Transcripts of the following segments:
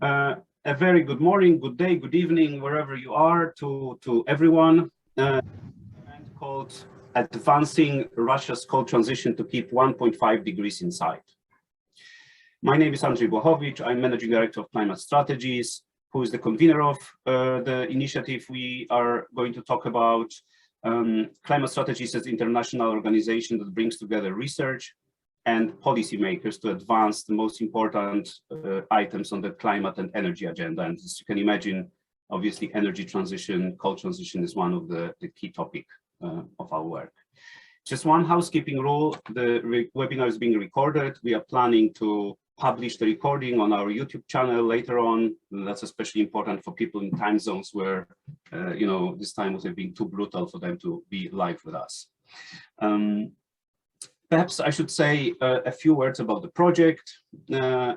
A very good morning, good day, good evening, wherever you are, to everyone. Event called Advancing Russia's Coal Transition to Keep 1.5 Degrees Inside. My name is Andrzej Błachowicz. I'm Managing Director of Climate Strategies, who is the convener of the initiative we are going to talk about. Climate Strategies is an international organization that brings together research and policymakers to advance the most important items on the climate and energy agenda. And as you can imagine, obviously energy transition, coal transition is one of the key topic of our work. Just one housekeeping rule, the webinar is being recorded. We are planning to publish the recording on our YouTube channel later on. And that's especially important for people in time zones where, this time would have been too brutal for them to be live with us. Perhaps I should say a few words about the project.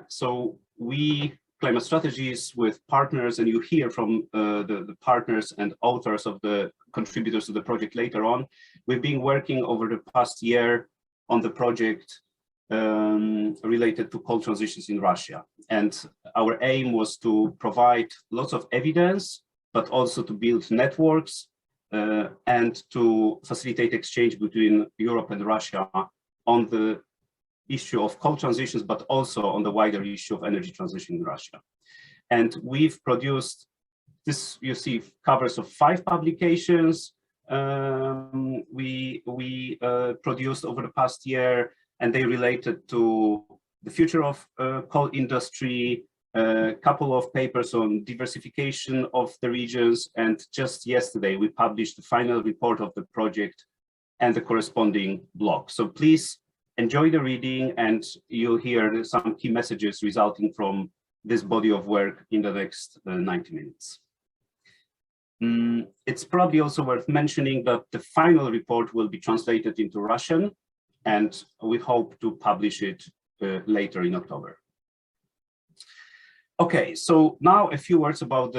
So we, Climate Strategies, with partners, and you hear from the partners and authors of the contributors to the project later on. We've been working over the past year on the project related to coal transitions in Russia. And our aim was to provide lots of evidence, but also to build networks and to facilitate exchange between Europe and Russia on the issue of coal transitions, but also on the wider issue of energy transition in Russia. And we've produced this, you see, covers of 5 publications we produced over the past year, and they related to the future of coal industry, a couple of papers on diversification of the regions, and just yesterday we published the final report of the project and the corresponding blog. So please enjoy the reading, and you'll hear some key messages resulting from this body of work in the next 90 minutes. It's probably also worth mentioning that the final report will be translated into Russian, and we hope to publish it later in October. Okay, so now a few words about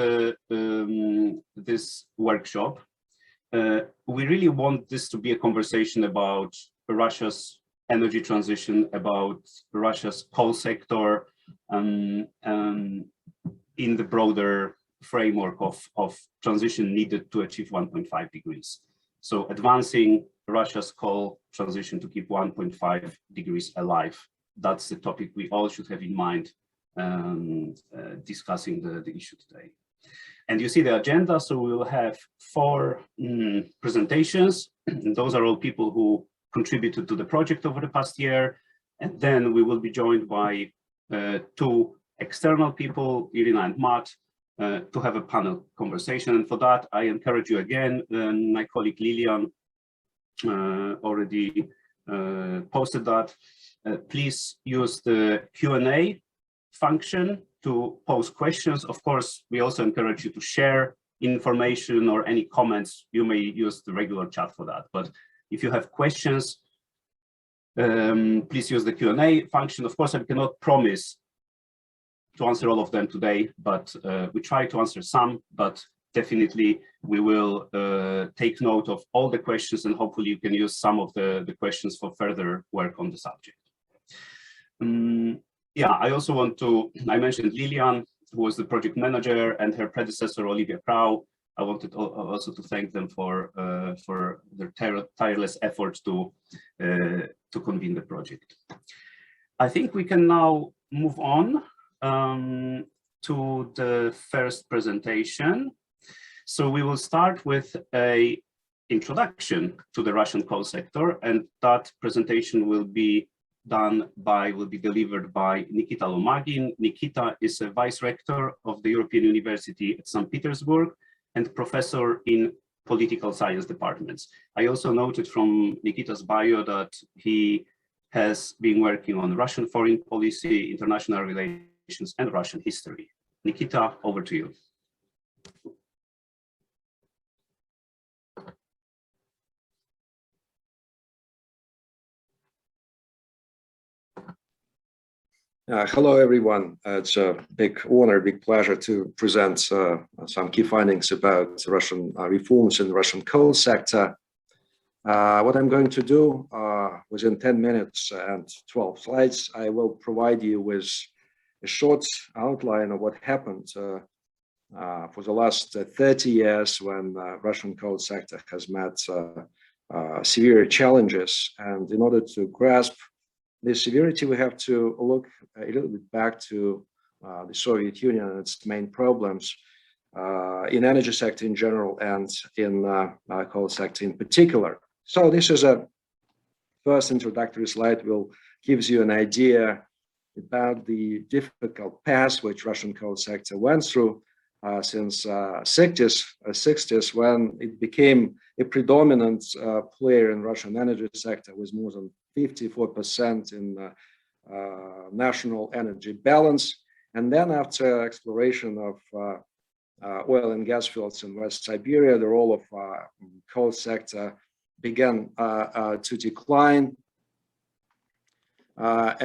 this workshop. We really want this to be a conversation about Russia's energy transition, about Russia's coal sector in the broader framework of transition needed to achieve 1.5 degrees. So advancing Russia's coal transition to keep 1.5 degrees alive. That's the topic we all should have in mind discussing the issue today. And you see the agenda, so we will have 4 presentations. And those are all people who contributed to the project over the past year. And then we will be joined by 2 external people, Irina and Matt, to have a panel conversation. And for that, I encourage you again, my colleague Lilian already posted that. Please use the Q&A function to pose questions. Of course, we also encourage you to share information or any comments. You may use the regular chat for that. But if you have questions, please use the Q&A function. Of course, I cannot promise to answer all of them today, but we try to answer some, but definitely we will take note of all the questions, and hopefully you can use some of the questions for further work on the subject. Yeah, I also want to, I mentioned Lilian, who was the project manager, and her predecessor, Olivia Crow. I wanted also to thank them for their tireless efforts to convene the project. I think we can now move on to the first presentation. So we will start with an introduction to the Russian coal sector, and that presentation will be delivered by Nikita Lomagin. Nikita is a vice rector of the European University at St. Petersburg and professor in political science departments. I also noted from Nikita's bio that he has been working on Russian foreign policy, international relations, and Russian history. Nikita, over to you. Hello, everyone. It's a big honor, big pleasure to present some key findings about Russian reforms in the Russian coal sector. What I'm going to do within 10 minutes and 12 slides, I will provide you with a short outline of what happened for the last 30 years when Russian coal sector has met severe challenges. And in order to grasp the severity, we have to look a little bit back to the Soviet Union and its main problems in energy sector in general and in coal sector in particular. So this is a first introductory slide, will gives you an idea about the difficult past which Russian coal sector went through since 60s, when it became a predominant player in Russian energy sector with more than 54% in national energy balance. And then after exploration of oil and gas fields in West Siberia, the role of coal sector began to decline. But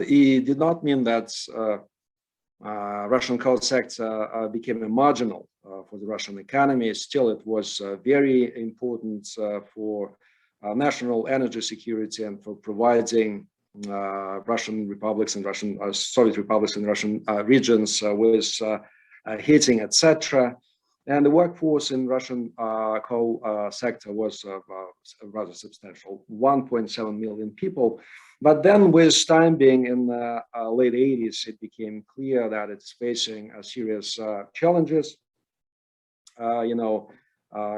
it did not mean that Russian coal sector became a marginal for the Russian economy. Still, it was very important for national energy security and for providing Russian republics and Soviet republics and Russian regions with heating, etc. And the workforce in Russian coal sector was rather substantial, 1.7 million people. But then with time being in the late 80s, it became clear that it's facing serious challenges.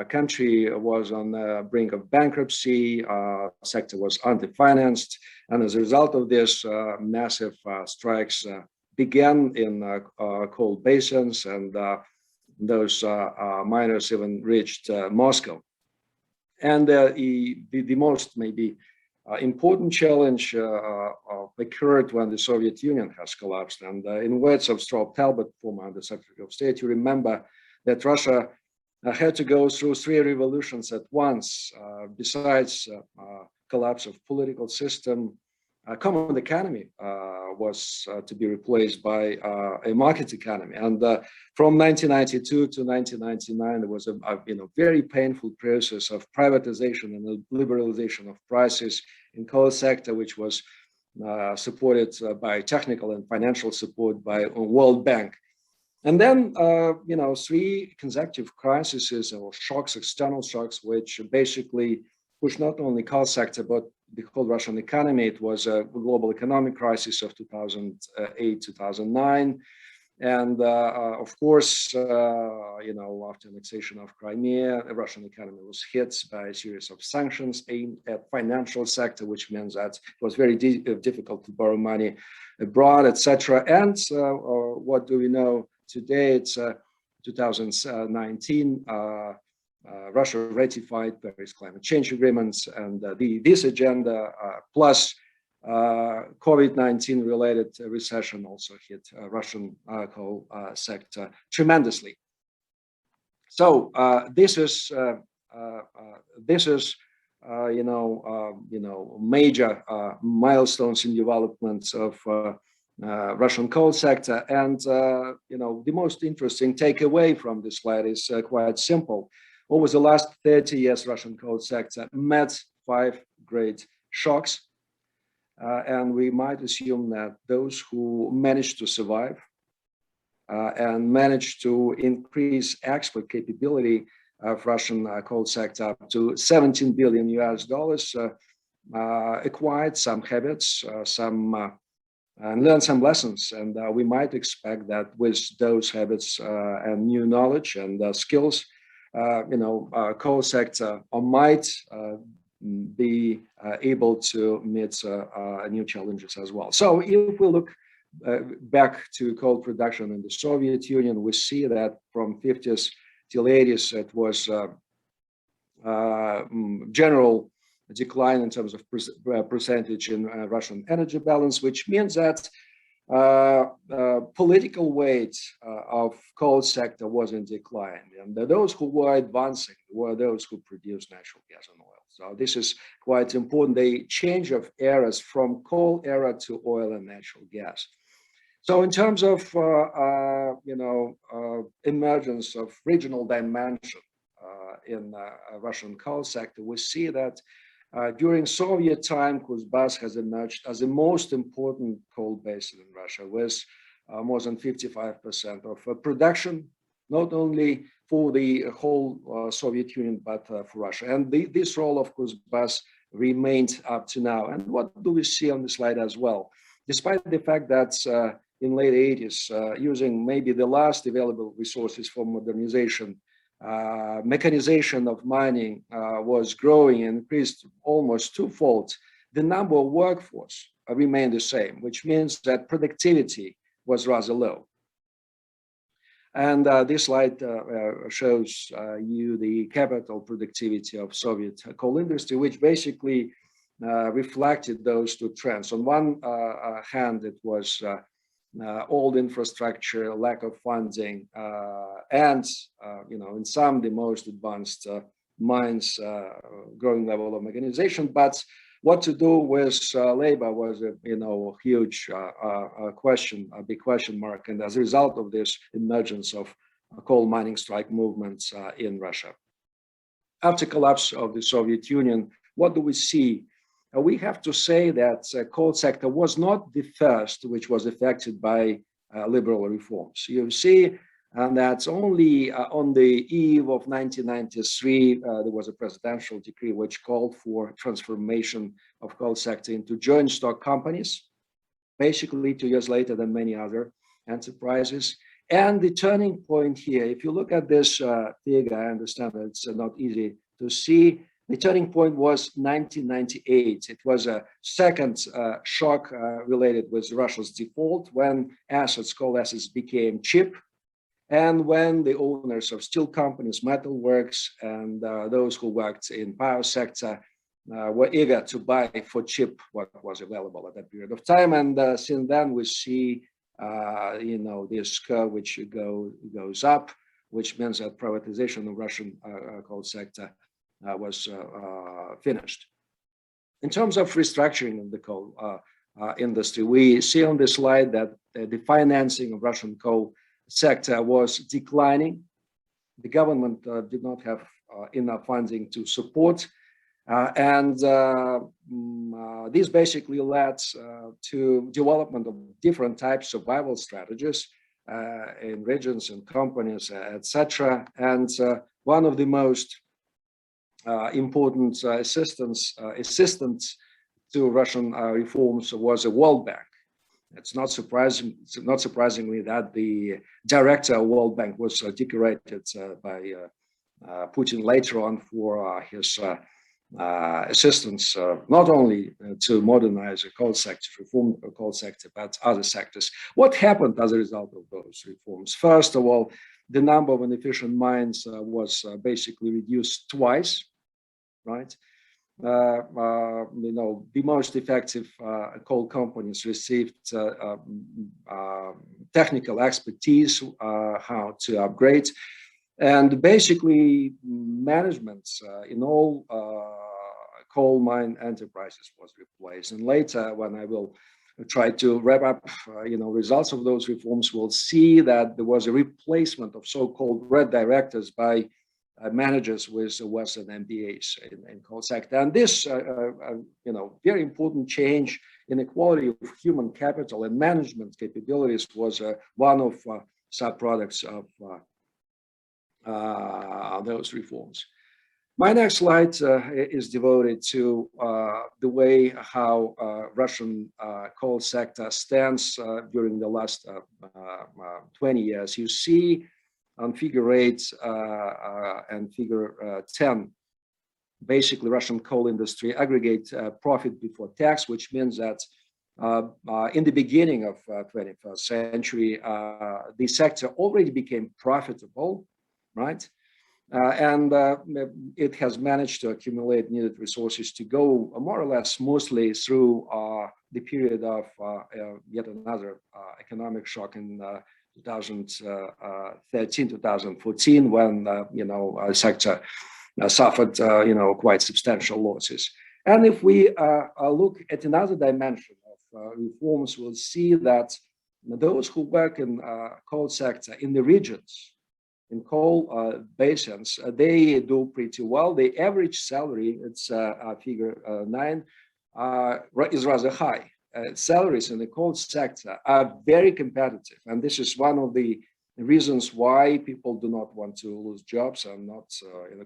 Country was on the brink of bankruptcy, sector was underfinanced, and as a result of this, massive strikes began in coal basins, and those miners even reached Moscow. And the most maybe important challenge occurred when the Soviet Union has collapsed. And in words of Strobe Talbot, former Undersecretary of State, you remember that Russia had to go through 3 revolutions at once. Besides collapse of political system, common economy was to be replaced by a market economy. And from 1992 to 1999, there was a very painful process of privatization and liberalization of prices in coal sector, which was supported by technical and financial support by World Bank. And then, 3 consecutive crises or shocks, external shocks, which basically pushed not only coal sector, but the whole Russian economy. It was a global economic crisis of 2008, 2009. And of course, after annexation of Crimea, the Russian economy was hit by a series of sanctions aimed at financial sector, which means that it was very difficult to borrow money abroad, etc. And what do we know today? It's 2019. Russia ratified Paris climate change agreements, and this agenda plus COVID-19 related recession also hit Russian coal sector tremendously. So this is major milestones in development of Russian coal sector, and the most interesting takeaway from this slide is quite simple. Over the last 30 years, Russian coal sector met 5 great shocks. And we might assume that those who managed to survive and managed to increase export capability of Russian coal sector up to $17 billion acquired some habits, and learned some lessons. And we might expect that with those habits and new knowledge and skills, coal sector might be able to meet new challenges as well. So if we look back to coal production in the Soviet Union, we see that from 50s till 80s, it was general decline in terms of percentage in Russian energy balance, which means that political weight of coal sector was in decline, and those who were advancing were those who produced natural gas and oil. So this is quite important, the change of eras from coal era to oil and natural gas. So in terms of emergence of regional dimension in Russian coal sector, we see that During Soviet time, Kuzbass has emerged as the most important coal basin in Russia, with more than 55% of production, not only for the whole Soviet Union, but for Russia. And this role of Kuzbass remained up to now. And what do we see on the slide as well? Despite the fact that in late 80s, using maybe the last available resources for modernization, mechanization of mining was growing and increased almost twofold, the number of workforce remained the same, which means that productivity was rather low. And this slide shows you the capital productivity of Soviet coal industry, which basically reflected those two trends. On one hand, it was old infrastructure, lack of funding, and in some the most advanced mines, growing level of mechanization. But what to do with labor was a huge question, a big question mark. And as a result of this emergence of coal mining strike movements in Russia. After collapse of the Soviet Union, what do we see? We have to say that coal sector was not the first which was affected by liberal reforms. You see that only on the eve of 1993, there was a presidential decree which called for transformation of coal sector into joint stock companies, basically 2 years later than many other enterprises. And the turning point here, if you look at this figure, I understand that it's not easy to see. The turning point was 1998. It was a second shock related with Russia's default, when coal assets became cheap, and when the owners of steel companies, metal works, and those who worked in power sector were eager to buy for cheap what was available at that period of time. And since then, we see this curve which goes up, which means that privatization of Russian coal sector was finished. In terms of restructuring of the coal industry, we see on this slide that the financing of Russian coal sector was declining. The government did not have enough funding to support, and this basically led to development of different types of survival strategies in regions and companies, etc. And one of the most important assistance to Russian reforms was a World Bank. It's not surprisingly that the director of World Bank was decorated by Putin later on for his assistance, not only to modernize the coal sector, reform the coal sector, but other sectors. What happened as a result of those reforms? First of all, the number of inefficient mines was basically reduced twice, right? The most effective coal companies received technical expertise, how to upgrade, and basically management in all coal mine enterprises was replaced. And later, when I will try to wrap up, results of those reforms, we'll see that there was a replacement of so-called red directors by managers with Western MBAs in coal sector. And this, very important change in the quality of human capital and management capabilities was one of sub-products of those reforms. My next slide is devoted to the way how Russian coal sector stands during the last 20 years. You see on figure 8 and figure 10, basically Russian coal industry aggregate profit before tax, which means that in the beginning of 21st century, the sector already became profitable, right? And it has managed to accumulate needed resources to go more or less smoothly through the period of yet another economic shock in 2013, 2014, when the sector suffered quite substantial losses. And if we look at another dimension of reforms, we'll see that those who work in coal sector in the regions in coal basins, they do pretty well. The average salary, it's figure 9, is rather high. Salaries in the coal sector are very competitive, and this is one of the reasons why people do not want to lose jobs and not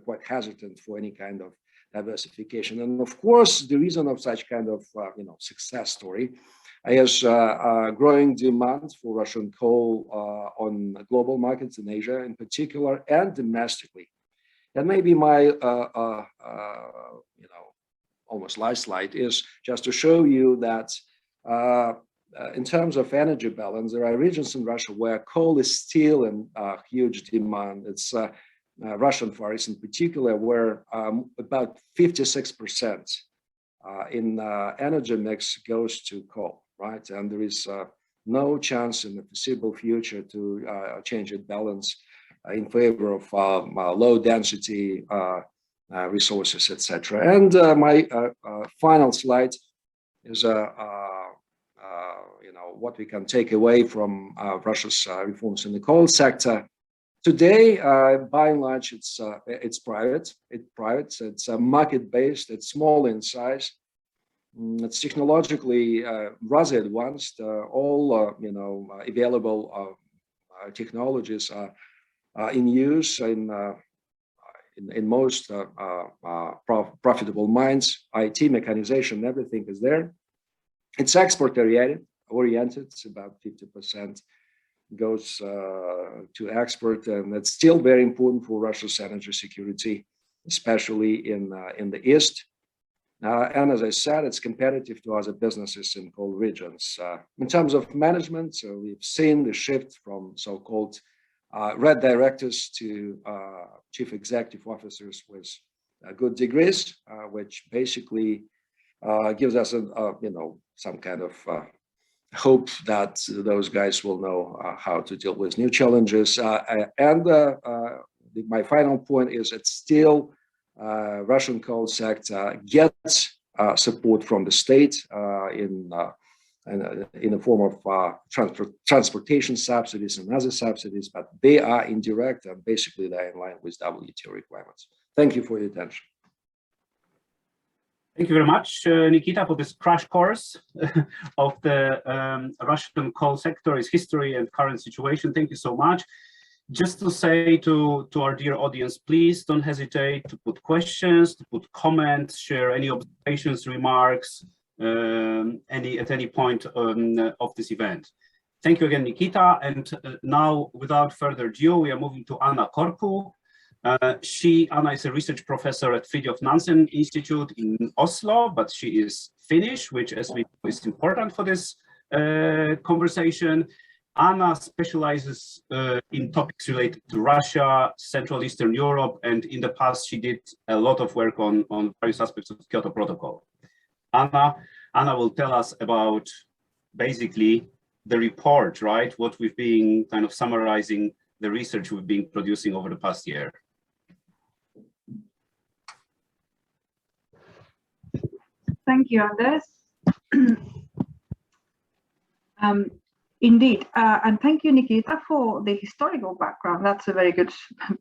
quite hesitant for any kind of diversification. And of course, the reason of such kind of success story is growing demand for Russian coal on global markets in Asia in particular and domestically. And maybe my almost last slide is just to show you that in terms of energy balance, there are regions in Russia where coal is still in huge demand. It's Russian Far East in particular, where about 56% in energy mix goes to coal, right? And there is no chance in the foreseeable future to change its balance in favor of low density resources, etc. And my final slide is what we can take away from Russia's reforms in the coal sector. Today, by and large, it's private. It's market-based. It's small in size. It's technologically rather advanced. All available technologies are in use in most profitable mines. IT, mechanization, everything is there. It's export-oriented. It's about 50% goes to export, and it's still very important for Russia's energy security, especially in the east. And as I said, it's competitive to other businesses in coal regions. In terms of management, so we've seen the shift from so-called red directors to chief executive officers with good degrees, which basically gives us some kind of hope that those guys will know how to deal with new challenges. And my final point is that still Russian coal sector gets support from the state in the form of transportation subsidies and other subsidies, but they are indirect and basically they're in line with WTO requirements. Thank you for your attention. Thank you very much, Nikita, for this crash course of the Russian coal sector, its history and current situation. Thank you so much. Just to say to our dear audience, please don't hesitate to put questions, to put comments, share any observations, remarks, at any point of this event. Thank you again, Nikita. And now, without further ado, we are moving to Anna Korku. Anna is a research professor at Fridtjof Nansen Institute in Oslo, but she is Finnish, which as we know is important for this conversation. Anna specializes in topics related to Russia, Central Eastern Europe, and in the past she did a lot of work on various aspects of the Kyoto Protocol. Anna will tell us about basically the report, right? What we've been kind of summarizing the research we've been producing over the past year. Thank you, Anders. Indeed, and thank you, Nikita, for the historical background. That's a very good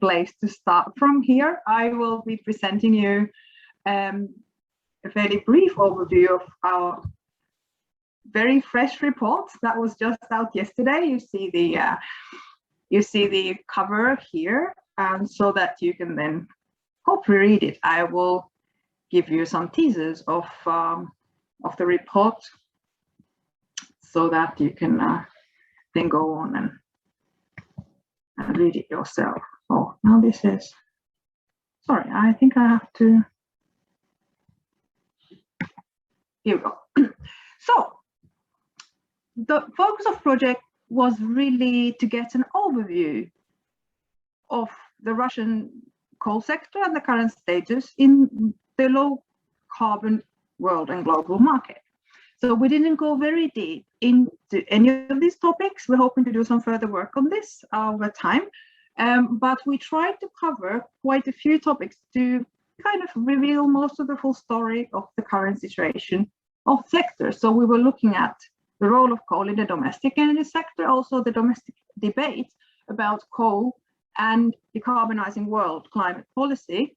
place to start from here. I will be presenting you a fairly brief overview of our very fresh report that was just out yesterday. You see the cover here, and so that you can then hopefully read it. I will give you some teasers of the report so that you can then go on and read it yourself. Oh, now this is, sorry, I think I have to, here we go. So the focus of project was really to get an overview of the Russian coal sector and the current status in the low carbon world and global market. So we didn't go very deep into any of these topics. We're hoping to do some further work on this over time, but we tried to cover quite a few topics to kind of reveal most of the full story of the current situation of sectors. So we were looking at the role of coal in the domestic energy sector, also the domestic debate about coal and decarbonizing world climate policy,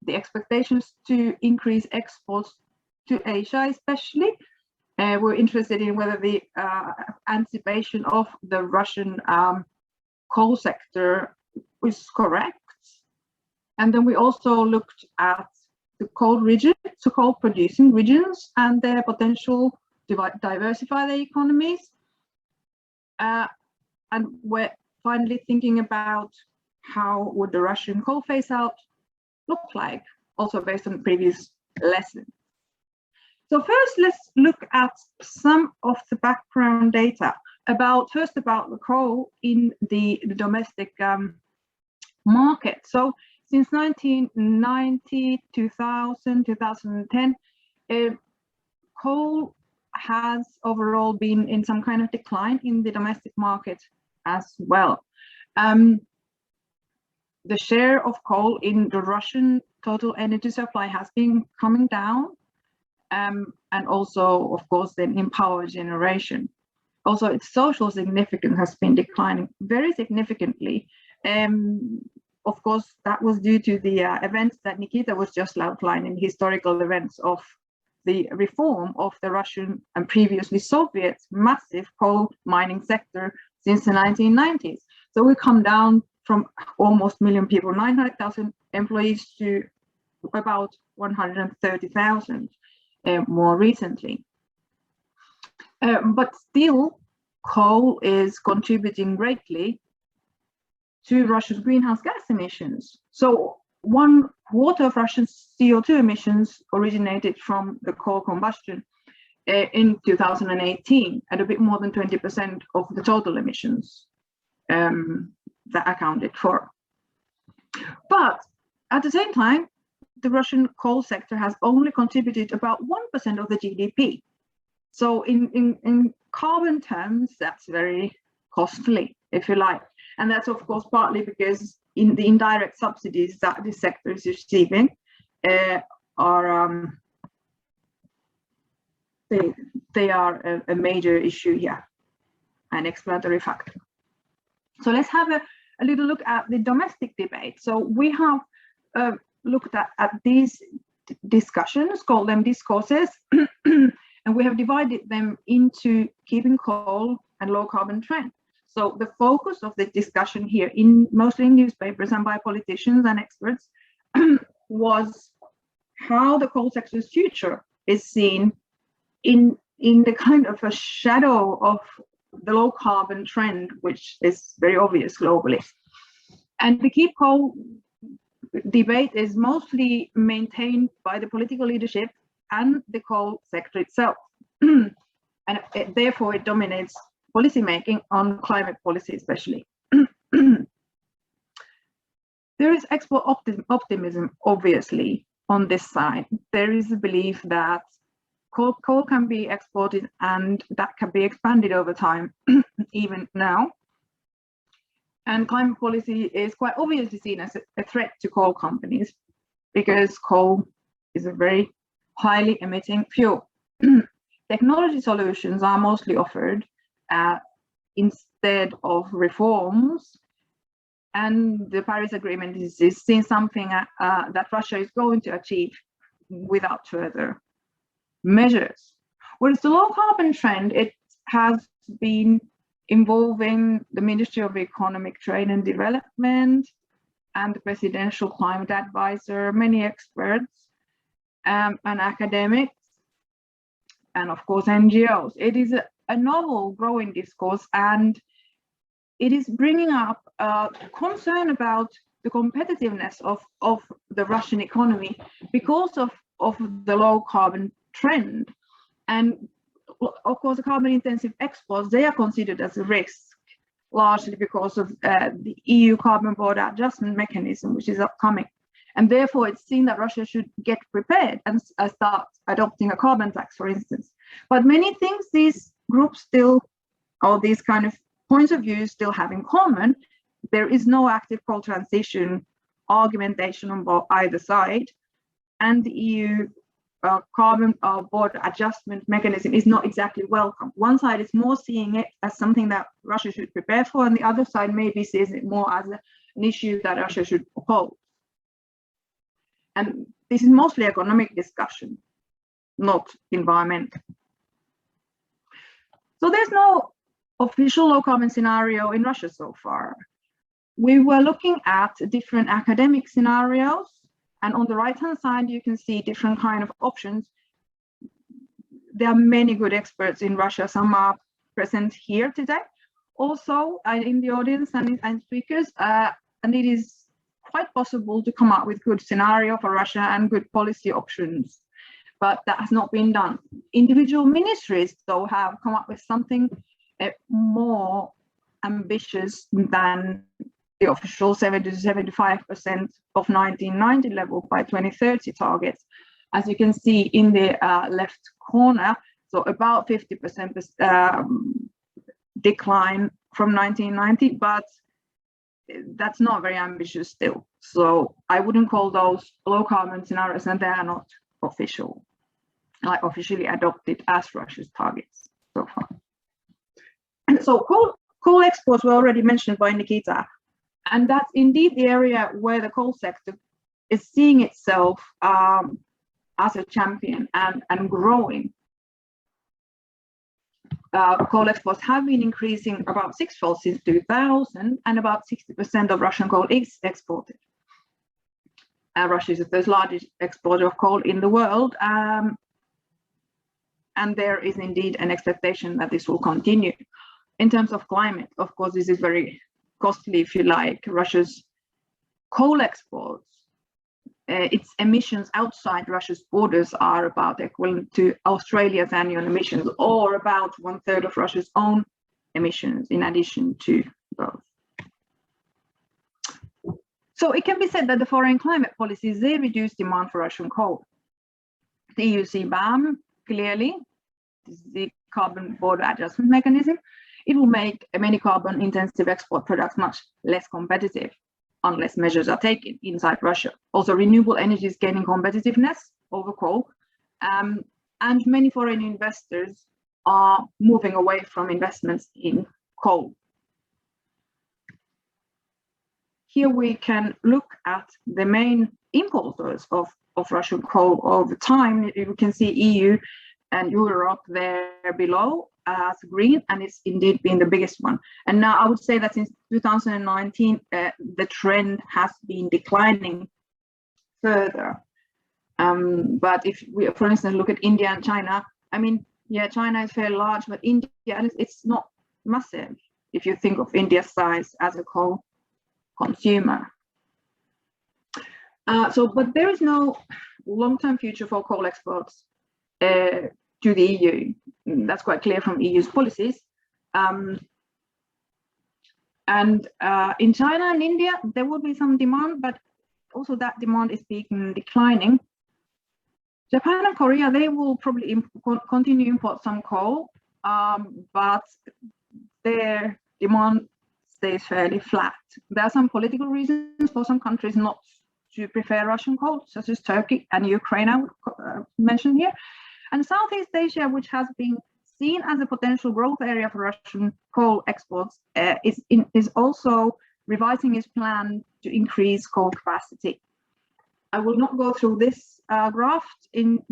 the expectations to increase exports to Asia especially. We're interested in whether the anticipation of the Russian coal sector is correct. And then we also looked at the coal regions, so coal producing regions, and their potential to diversify their economies. And we're finally thinking about how would the Russian coal phase out look like, also based on previous lessons. So first, let's look at some of the background data about the coal in the domestic market. So since 1990, 2000, 2010, coal has overall been in some kind of decline in the domestic market as well. The share of coal in the Russian total energy supply has been coming down, and also, of course, then in power generation. Also, its social significance has been declining very significantly. Of course, that was due to the events that Nikita was just outlining, historical events of the reform of the Russian and previously Soviet massive coal mining sector since the 1990s. So we come down from almost a million people, 900,000 employees, to about 130,000 more recently. But still, coal is contributing greatly to Russia's greenhouse gas emissions. So 1/4 of Russia's CO2 emissions originated from the coal combustion in 2018, at a bit more than 20% of the total emissions that accounted for. But at the same time, the Russian coal sector has only contributed about 1% of the GDP. So in carbon terms, that's very costly, if you like. And that's, of course, partly because in the indirect subsidies that this sector is receiving are they are a major issue here, an explanatory factor. So let's have a little look at the domestic debate. So we have looked at these discussions, called them discourses, and we have divided them into keeping coal and low carbon trend. So the focus of the discussion here, mostly in newspapers and by politicians and experts, was how the coal sector's future is seen in the kind of a shadow of the low carbon trend, which is very obvious globally. And the keep coal debate is mostly maintained by the political leadership and the coal sector itself. And therefore it dominates policy making on climate policy especially. There is export optimism, obviously, on this side. There is a belief that coal can be exported and that can be expanded over time, even now. And climate policy is quite obviously seen as a threat to coal companies, because coal is a very highly emitting fuel. Technology solutions are mostly offered instead of reforms, and the Paris Agreement is seen something that Russia is going to achieve without further measures. Whereas the low carbon trend, it has been involving the Ministry of Economic Trade and Development and the Presidential Climate Advisor, many experts and academics, and of course NGOs. It is a novel growing discourse, and it is bringing up concern about the competitiveness of the Russian economy because of the low carbon trend. And of course, the carbon intensive exports, they are considered as a risk, largely because of the EU carbon border adjustment mechanism, which is upcoming. And therefore, it's seen that Russia should get prepared and start adopting a carbon tax, for instance. But many things these groups still, or these kind of points of view still have in common. There is no active coal transition argumentation on either side. And the EU carbon border adjustment mechanism is not exactly welcome. One side is more seeing it as something that Russia should prepare for, and the other side maybe sees it more as an issue that Russia should oppose. And this is mostly economic discussion, not environmental. So there's no official low carbon scenario in Russia so far. We were looking at different academic scenarios, and on the right-hand side, you can see different kind of options. There are many good experts in Russia. Some are present here today, also in the audience and speakers, and it is quite possible to come up with good scenario for Russia and good policy options, but that has not been done. Individual ministries, though, have come up with something more ambitious than the official 70 to 75% of 1990 level by 2030 targets. As you can see in the left corner, so about 50% decline from 1990, but that's not very ambitious still. So I wouldn't call those low carbon scenarios, and they are not official, like officially adopted as Russia's targets so far. And so coal exports were already mentioned by Nikita, and that's indeed the area where the coal sector is seeing itself as a champion and growing. Coal exports have been increasing about sixfold since 2000, and about 60% of Russian coal is exported. Russia is the third largest exporter of coal in the world, and there is indeed an expectation that this will continue. In terms of climate, of course, this is very costly, if you like. Russia's coal exports, its emissions outside Russia's borders are about equivalent to Australia's annual emissions, or about 1/3 of Russia's own emissions in addition to those. So it can be said that the foreign climate policies, they reduce demand for Russian coal. The EU CBAM, clearly, this is the carbon border adjustment mechanism. It will make many carbon intensive export products much less competitive unless measures are taken inside Russia. Also, renewable energy is gaining competitiveness over coal, and many foreign investors are moving away from investments in coal. Here we can look at the main importers of Russian coal over time. You can see EU and Europe there below as green, and it's indeed been the biggest one. And now I would say that since 2019, the trend has been declining further. But if we, for instance, look at India and China, I mean, yeah, China is very large, but India, it's not massive if you think of India's size as a coal consumer. But there is no long-term future for coal exports to the EU. That's quite clear from EU's policies. In China and India, there will be some demand, but also that demand is declining. Japan and Korea, they will probably continue to import some coal, but their demand stays fairly flat. There are some political reasons for some countries not to prefer Russian coal, such as Turkey and Ukraine, I would mention here. And Southeast Asia, which has been seen as a potential growth area for Russian coal exports, is also revising its plan to increase coal capacity. I will not go through this graph in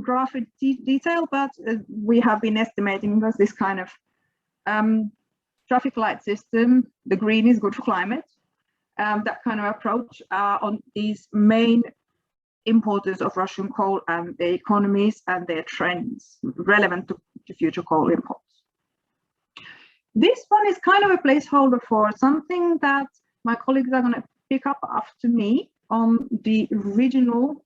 detail, but we have been estimating that this kind of traffic light system, the green is good for climate, that kind of approach on these main importers of Russian coal and their economies and their trends relevant to future coal imports. This one is kind of a placeholder for something that my colleagues are going to pick up after me on the regional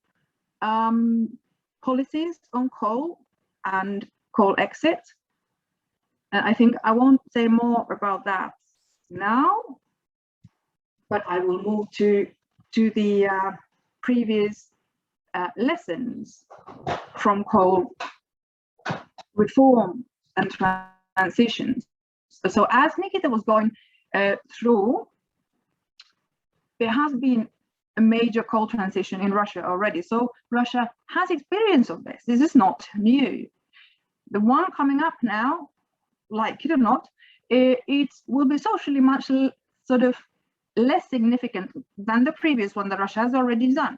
policies on coal and coal exit. And I think I won't say more about that now, but I will move to the previous lessons from coal reform and transitions. So as Nikita was going through, there has been a major coal transition in Russia already. So Russia has experience of this. This is not new. The one coming up now, like it or not, it will be socially much sort of less significant than the previous one that Russia has already done,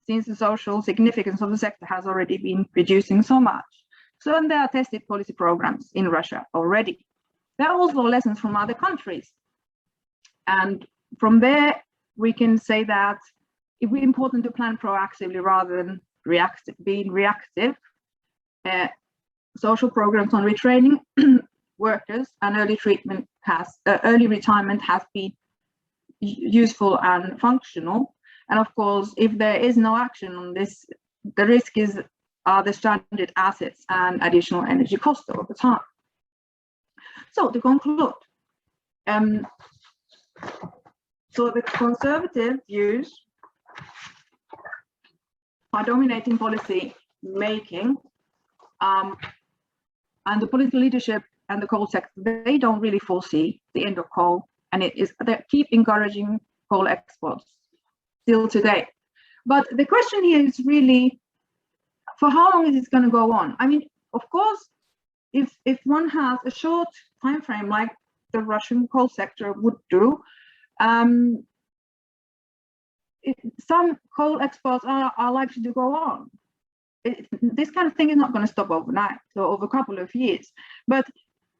since the social significance of the sector has already been reducing so much. So, and there are tested policy programs in Russia already. There are also lessons from other countries. And from there, we can say that it will be important to plan proactively rather than being reactive. Social programs on retraining workers and early retirement has been useful and functional. And of course, if there is no action on this, the risk are the stranded assets and additional energy cost over time. So to conclude, so the conservative views are dominating policy making, and the political leadership and the coal sector, they don't really foresee the end of coal, and they keep encouraging coal exports still today. But the question here is really, for how long is this going to go on? I mean, of course, if one has a short time frame like the Russian coal sector would do, some coal exports are likely to go on. This kind of thing is not going to stop overnight, so over a couple of years. But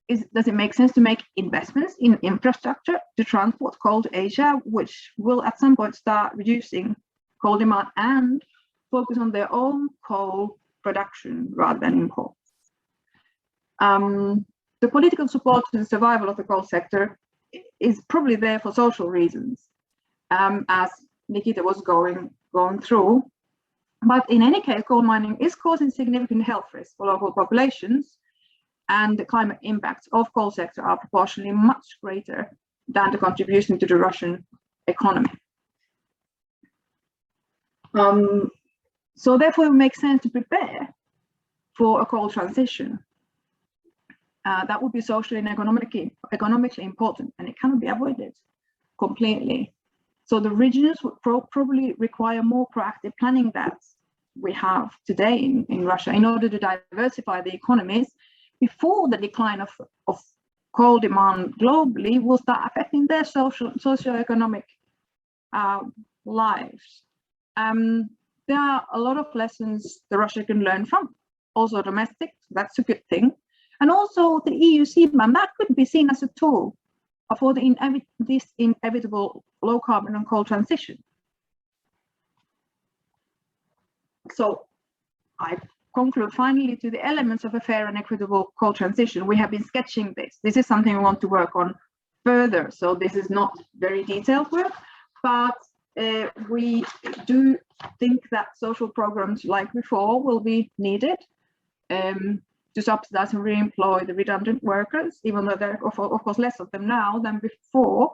does it make sense to make investments in infrastructure to transport coal to Asia, which will at some point start reducing coal demand and focus on their own coal production rather than imports? The political support to the survival of the coal sector is probably there for social reasons, as Nikita was going through. But in any case, coal mining is causing significant health risks for local populations, and the climate impacts of coal sector are proportionally much greater than the contribution to the Russian economy. So therefore, it makes sense to prepare for a coal transition. That would be socially and economically important, and it cannot be avoided completely. So the regions would probably require more proactive planning that we have today in Russia in order to diversify the economies before the decline of coal demand globally will start affecting their socio-economic lives. There are a lot of lessons that Russia can learn from, also domestic, that's a good thing. And also the EU CBAM, that could be seen as a tool for this inevitable low carbon and coal transition. So I conclude finally to the elements of a fair and equitable coal transition. We have been sketching this. This is something we want to work on further. So this is not very detailed work, but we do think that social programs like before will be needed to subsidize and re-employ the redundant workers, even though there are of course less of them now than before,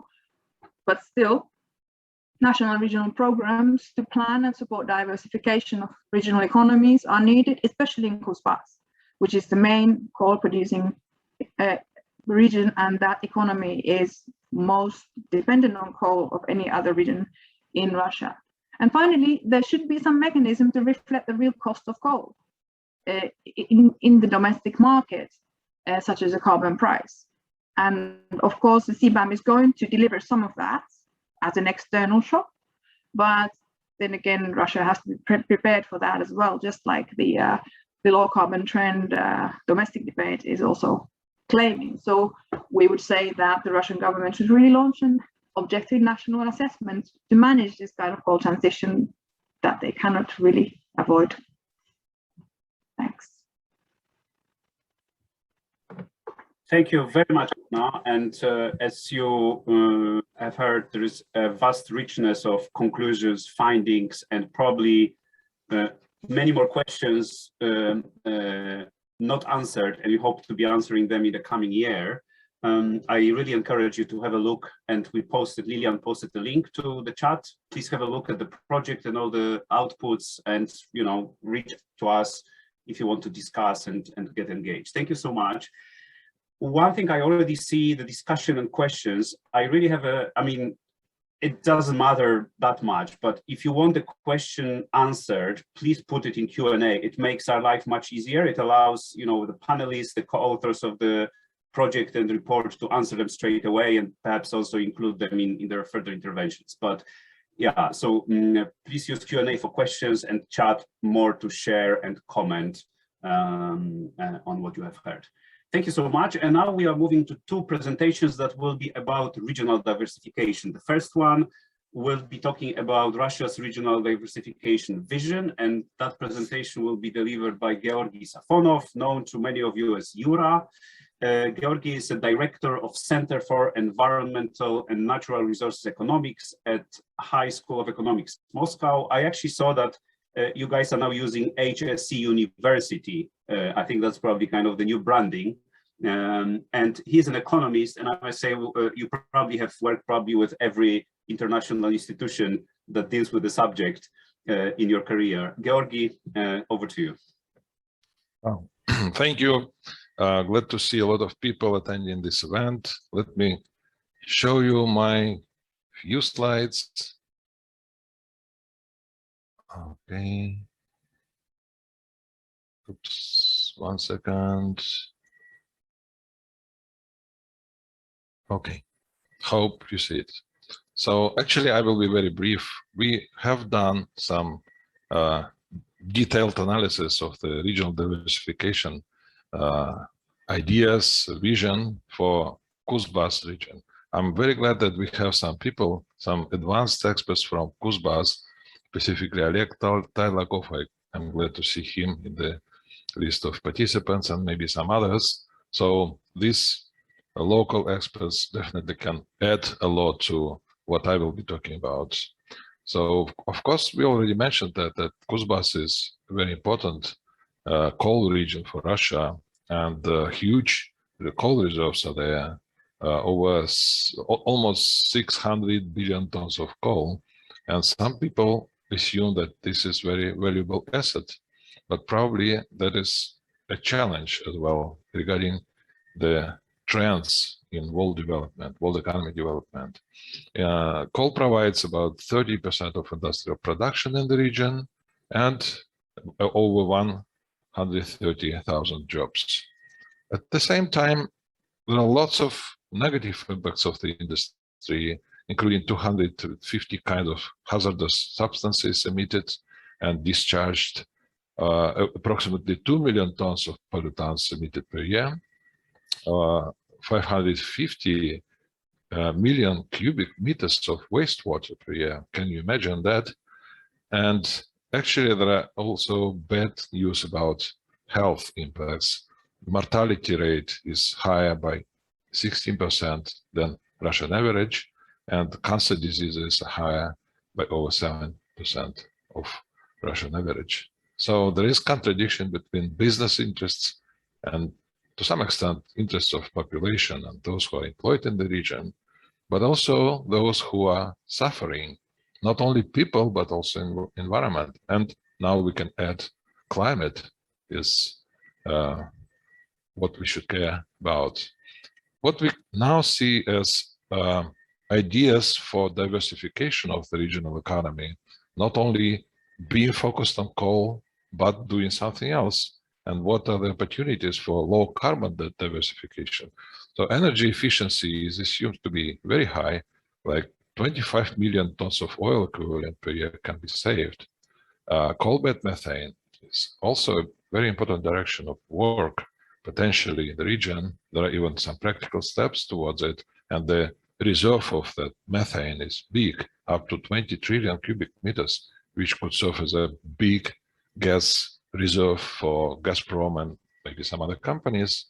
but still national and regional programs to plan and support diversification of regional economies are needed, especially in Kuzbas, which is the main coal producing region, and that economy is most dependent on coal of any other region in Russia. And finally, there should be some mechanism to reflect the real cost of coal in the domestic market, such as a carbon price. And of course, the CBAM is going to deliver some of that as an external shock, but then again, Russia has to be prepared for that as well, just like the low carbon trend domestic debate is also claiming. So we would say that the Russian government should really launch an objective national assessment to manage this kind of coal transition that they cannot really avoid. Thanks. Thank you very much, Anna. And as you have heard, there is a vast richness of conclusions, findings, and probably many more questions not answered, and we hope to be answering them in the coming year. I really encourage you to have a look, and Lilian posted the link to the chat. Please have a look at the project and all the outputs, and reach to us if you want to discuss and get engaged. Thank you so much. One thing I already see the discussion and questions, I really have it doesn't matter that much, but if you want the question answered, please put it in Q&A. It makes our life much easier. It allows, you know, the panelists, the co-authors of the project and report to answer them straight away, and perhaps also include them in their further interventions. But yeah, so please use Q&A for questions and chat more to share and comment on what you have heard. Thank you so much. And now we are moving to two presentations that will be about regional diversification. The first one will be talking about Russia's regional diversification vision, and that presentation will be delivered by Georgi Safonov, known to many of you as Yura. Georgi is a director of Center for Environmental and Natural Resources Economics at High School of Economics, Moscow. I actually saw that you guys are now using HEC University. I think that's probably kind of the new branding. And he's an economist, and I must say you probably have worked with every international institution that deals with the subject in your career. Georgi, over to you. Oh, thank you. Glad to see a lot of people attending this event. Let me show you my few slides. Okay. Oops, 1 second. Okay, hope you see it. So actually, I will be very brief. We have done some detailed analysis of the regional diversification ideas, vision for Kuzbas region. I'm very glad that we have some people, some advanced experts from Kuzbas, specifically Oleg Taylakov. I'm glad to see him in the list of participants, and maybe some others. So these local experts definitely can add a lot to what I will be talking about. So of course, we already mentioned that Kuzbas is a very important coal region for Russia, and huge coal reserves are there, over almost 600 billion tons of coal. And some people assume that this is very valuable asset, but probably that is a challenge as well regarding the trends in world development, world economy development. Coal provides about 30% of industrial production in the region and over 130,000 jobs. At the same time, there are lots of negative impacts of the industry, including 250 kinds of hazardous substances emitted and discharged, approximately 2 million tons of pollutants emitted per year, 550 million cubic meters of wastewater per year. Can you imagine that? And actually, there are also bad news about health impacts. Mortality rate is higher by 16% than Russian average, and cancer diseases are higher by over 7% of Russian average. So there is contradiction between business interests and, to some extent, interests of population and those who are employed in the region, but also those who are suffering, not only people, but also environment. And now we can add climate is what we should care about. What we now see as ideas for diversification of the regional economy, not only being focused on coal, but doing something else. And what are the opportunities for low carbon diversification? So energy efficiency is assumed to be very high, like 25 million tons of oil equivalent per year can be saved. Coal bed methane is also a very important direction of work, potentially in the region. There are even some practical steps towards it, and the reserve of that methane is big, up to 20 trillion cubic meters, which could serve as a big gas reserve for Gazprom and maybe some other companies,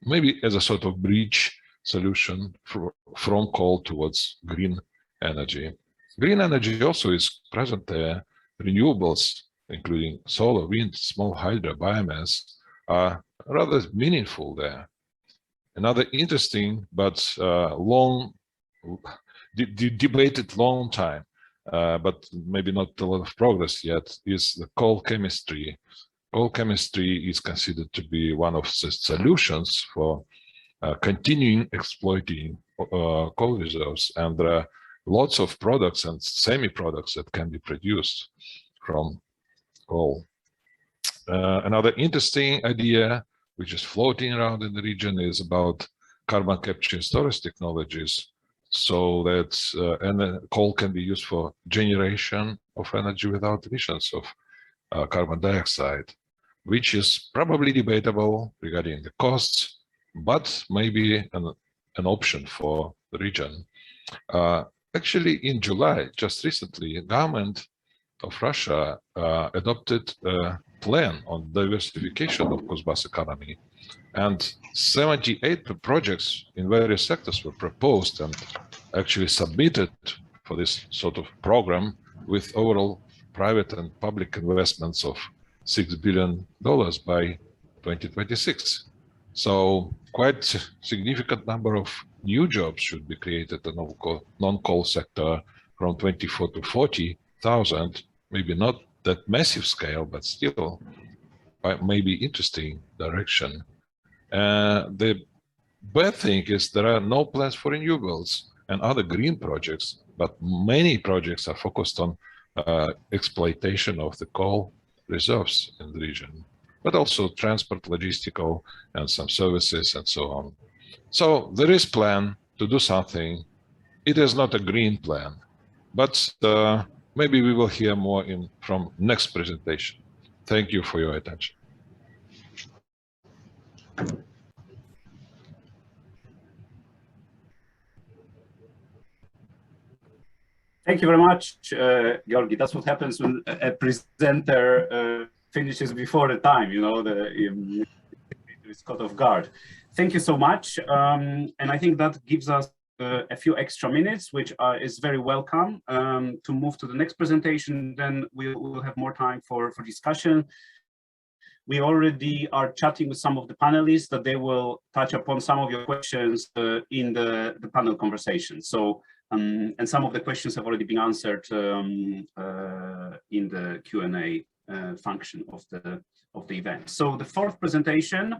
maybe as a sort of bridge solution from coal towards green energy. Green energy also is present there. Renewables, including solar, wind, small hydro, biomass, are rather meaningful there. Another interesting but debated long time, but maybe not a lot of progress yet, is the coal chemistry. Coal chemistry is considered to be one of the solutions for continuing exploiting coal reserves, and there are lots of products and semi-products that can be produced from coal. Another interesting idea, which is floating around in the region, is about carbon capture and storage technologies, so that and then coal can be used for generation of energy without emissions of carbon dioxide, which is probably debatable regarding the costs, but maybe an option for the region. Actually, in July, just recently, government of Russia adopted a plan on diversification of Kuzbas economy, and 78 projects in various sectors were proposed and actually submitted for this sort of program, with overall private and public investments of $6 billion by 2026. So quite significant number of new jobs should be created in the non-coal sector, from 24 to 40,000, maybe not that massive scale, but still maybe interesting direction. The bad thing is there are no plans for renewables and other green projects, but many projects are focused on exploitation of the coal reserves in the region, but also transport, logistical, and some services and so on. So there is plan to do something. It is not a green plan, but maybe we will hear more from next presentation. Thank you for your attention. Thank you very much, Georgi. That's what happens when a presenter finishes before the time, you know, it's caught off guard. Thank you so much. And I think that gives us a few extra minutes, which is very welcome, to move to the next presentation. Then we'll have more time for discussion. We already are chatting with some of the panelists that they will touch upon some of your questions in the panel conversation. So, and some of the questions have already been answered in the Q&A function of the event. So the fourth presentation,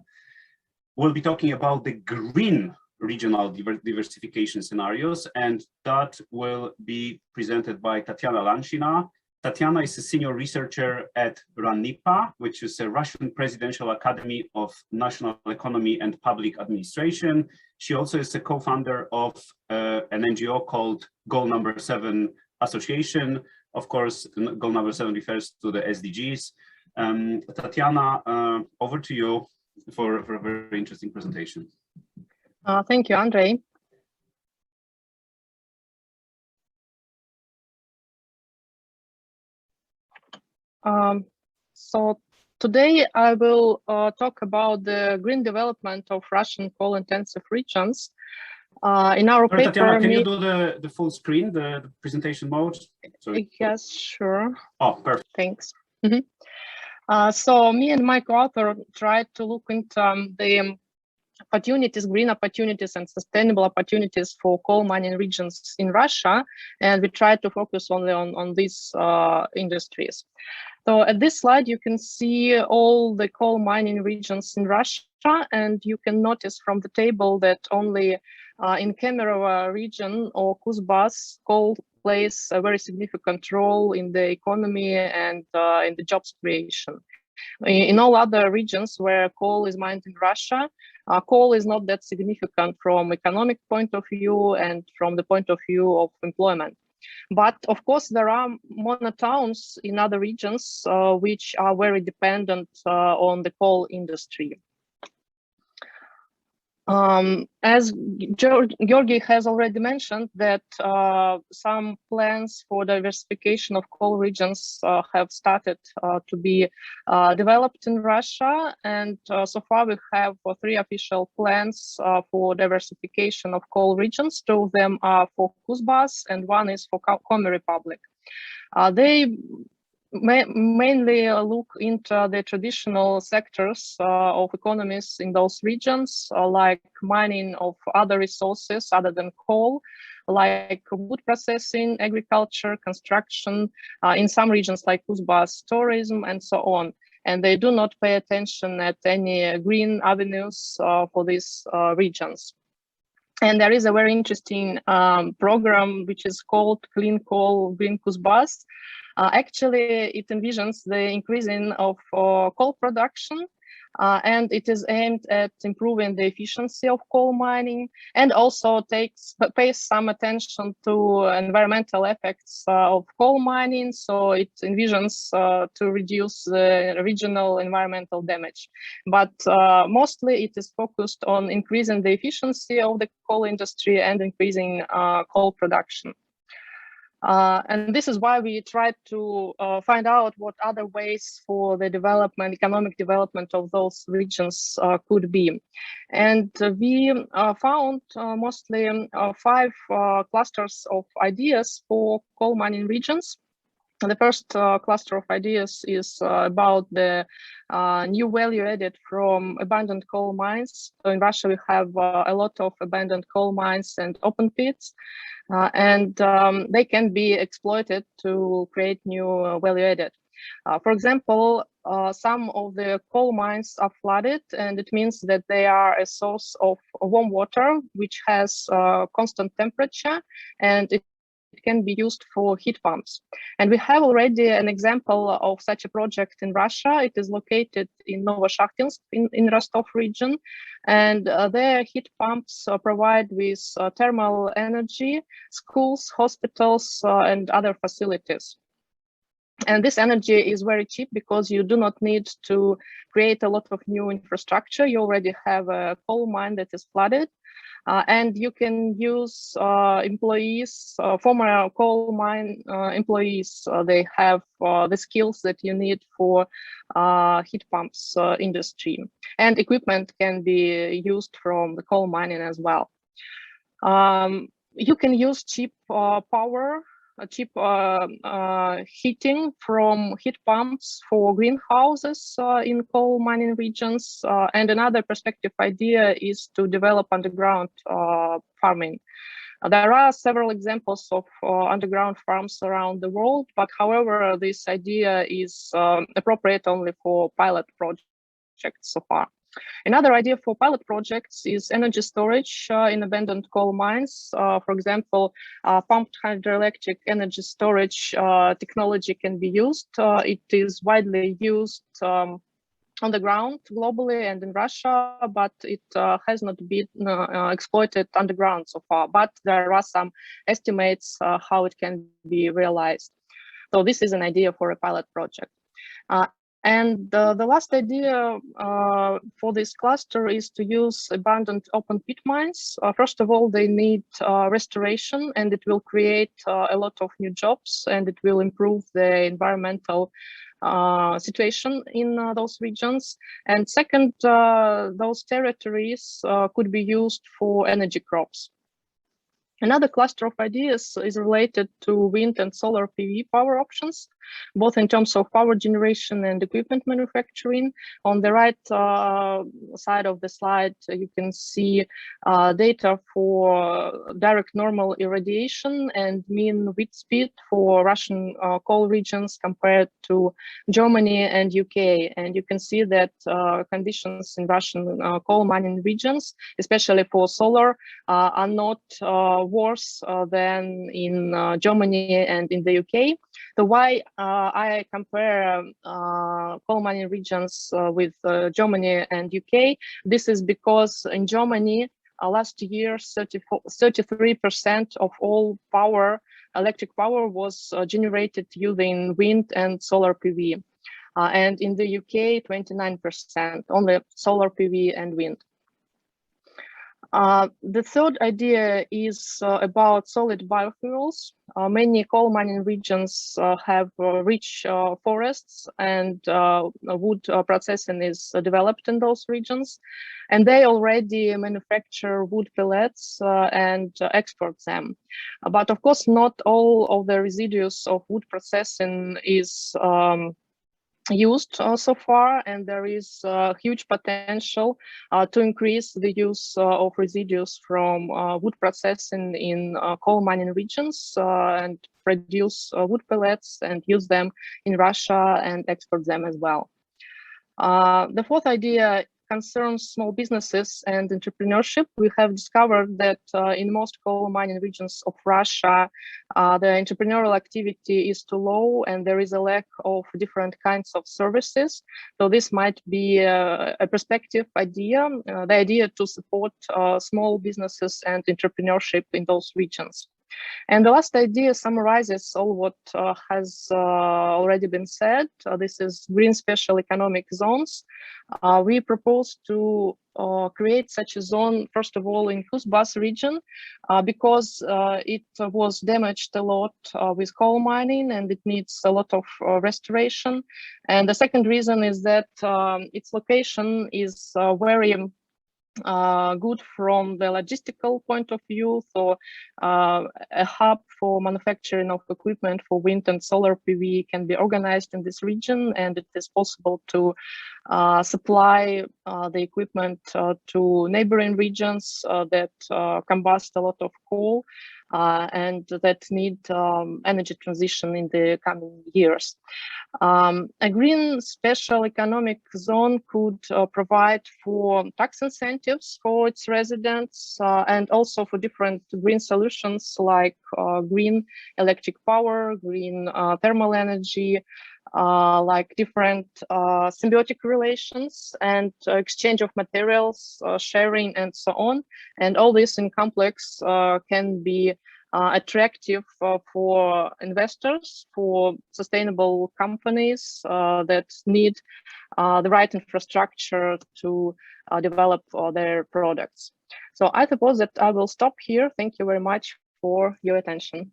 we'll be talking about the green regional diversification scenarios, and that will be presented by Tatiana Lanshina. Tatiana is a senior researcher at RANIPA, which is a Russian Presidential Academy of National Economy and Public Administration. She also is a co-founder of an NGO called Goal Number 7 Association. Of course, Goal Number 7 refers to the SDGs. Tatiana, over to you for a very interesting presentation. Thank you, Andrei. So today I will talk about the green development of Russian coal-intensive regions. In our paper, Tatiana, can you do the full screen, the presentation mode? Sorry. Yes, sure. Oh, perfect. Thanks. So me and my co-author tried to look into the opportunities, green opportunities and sustainable opportunities for coal mining regions in Russia, and we tried to focus only on these industries. So at this slide, you can see all the coal mining regions in Russia, and you can notice from the table that only in Kemerovo region or Kuzbas, coal plays a very significant role in the economy and in the jobs creation. In all other regions where coal is mined in Russia, coal is not that significant from economic point of view and from the point of view of employment. But of course, there are monotowns in other regions which are very dependent on the coal industry. As Georgi has already mentioned, that some plans for diversification of coal regions have started to be developed in Russia, and so far we have 3 official plans for diversification of coal regions. 2 of them are for Kuzbas and 1 is for Komi Republic. They mainly look into the traditional sectors of economies in those regions, like mining of other resources other than coal, like wood processing, agriculture, construction, in some regions like Kuzbas, tourism, and so on. And they do not pay attention at any green avenues for these regions. And there is a very interesting program which is called Clean Coal Green Bus. Actually, it envisions the increasing of coal production, and it is aimed at improving the efficiency of coal mining, and also pays some attention to environmental effects of coal mining. So it envisions to reduce the regional environmental damage. But mostly it is focused on increasing the efficiency of the coal industry and increasing coal production. And this is why we tried to find out what other ways for the development, economic development of those regions could be. And we found mostly 5 clusters of ideas for coal mining regions. The first cluster of ideas is about the new value added from abandoned coal mines. So in Russia, we have a lot of abandoned coal mines and open pits, and they can be exploited to create new value added. For example, some of the coal mines are flooded, and it means that they are a source of warm water, which has constant temperature, and it can be used for heat pumps. And we have already an example of such a project in Russia. It is located in Novoshakhtinsk in Rostov region. And their heat pumps provide with thermal energy, schools, hospitals, and other facilities. And this energy is very cheap because you do not need to create a lot of new infrastructure. You already have a coal mine that is flooded. And you can use employees, former coal mine employees. They have the skills that you need for heat pumps industry. And equipment can be used from the coal mining as well. You can use cheap power, cheap heating from heat pumps for greenhouses in coal mining regions. And another perspective idea is to develop underground farming. There are several examples of underground farms around the world, but however, this idea is appropriate only for pilot projects so far. Another idea for pilot projects is energy storage in abandoned coal mines. For example, pumped hydroelectric energy storage technology can be used. It is widely used on the ground globally and in Russia, but it has not been exploited underground so far. But there are some estimates how it can be realized. So this is an idea for a pilot project. And the last idea for this cluster is to use abandoned open pit mines. First of all, they need restoration, and it will create a lot of new jobs, and it will improve the environmental situation in those regions. And second, those territories could be used for energy crops. Another cluster of ideas is related to wind and solar PV power options, both in terms of power generation and equipment manufacturing. On the right side of the slide, you can see data for direct normal irradiation and mean wind speed for Russian coal regions compared to Germany and UK. And you can see that conditions in Russian coal mining regions, especially for solar, are not worse than in Germany and in the UK. So why I compare coal mining regions with Germany and UK, this is because in Germany, last year, 33% of all power, electric power was generated using wind and solar PV. And in the UK, 29%, only solar PV and wind. The third idea is about solid biofuels. Many coal mining regions have rich forests, and wood processing is developed in those regions. And they already manufacture wood pellets and export them. But of course, not all of the residues of wood processing is used so far, and there is huge potential to increase the use of residues from wood processing in coal mining regions and produce wood pellets and use them in Russia and export them as well. The fourth idea concerns small businesses and entrepreneurship, we have discovered that in most coal mining regions of Russia, the entrepreneurial activity is too low and there is a lack of different kinds of services. So this might be a perspective idea, the idea to support small businesses and entrepreneurship in those regions. And the last idea summarizes all what has already been said. This is green special economic zones. We propose to create such a zone, first of all, in Kuzbas region, because it was damaged a lot with coal mining and it needs a lot of restoration. And the second reason is that its location is very good from the logistical point of view. So a hub for manufacturing of equipment for wind and solar PV can be organized in this region, and it is possible to supply the equipment to neighboring regions that combust a lot of coal and that need energy transition in the coming years. A green special economic zone could provide for tax incentives for its residents and also for different green solutions like green electric power, green thermal energy, like different symbiotic relations and exchange of materials, sharing, and so on. And all this in complex can be attractive for investors, for sustainable companies that need the right infrastructure to develop their products. So I suppose that I will stop here. Thank you very much for your attention.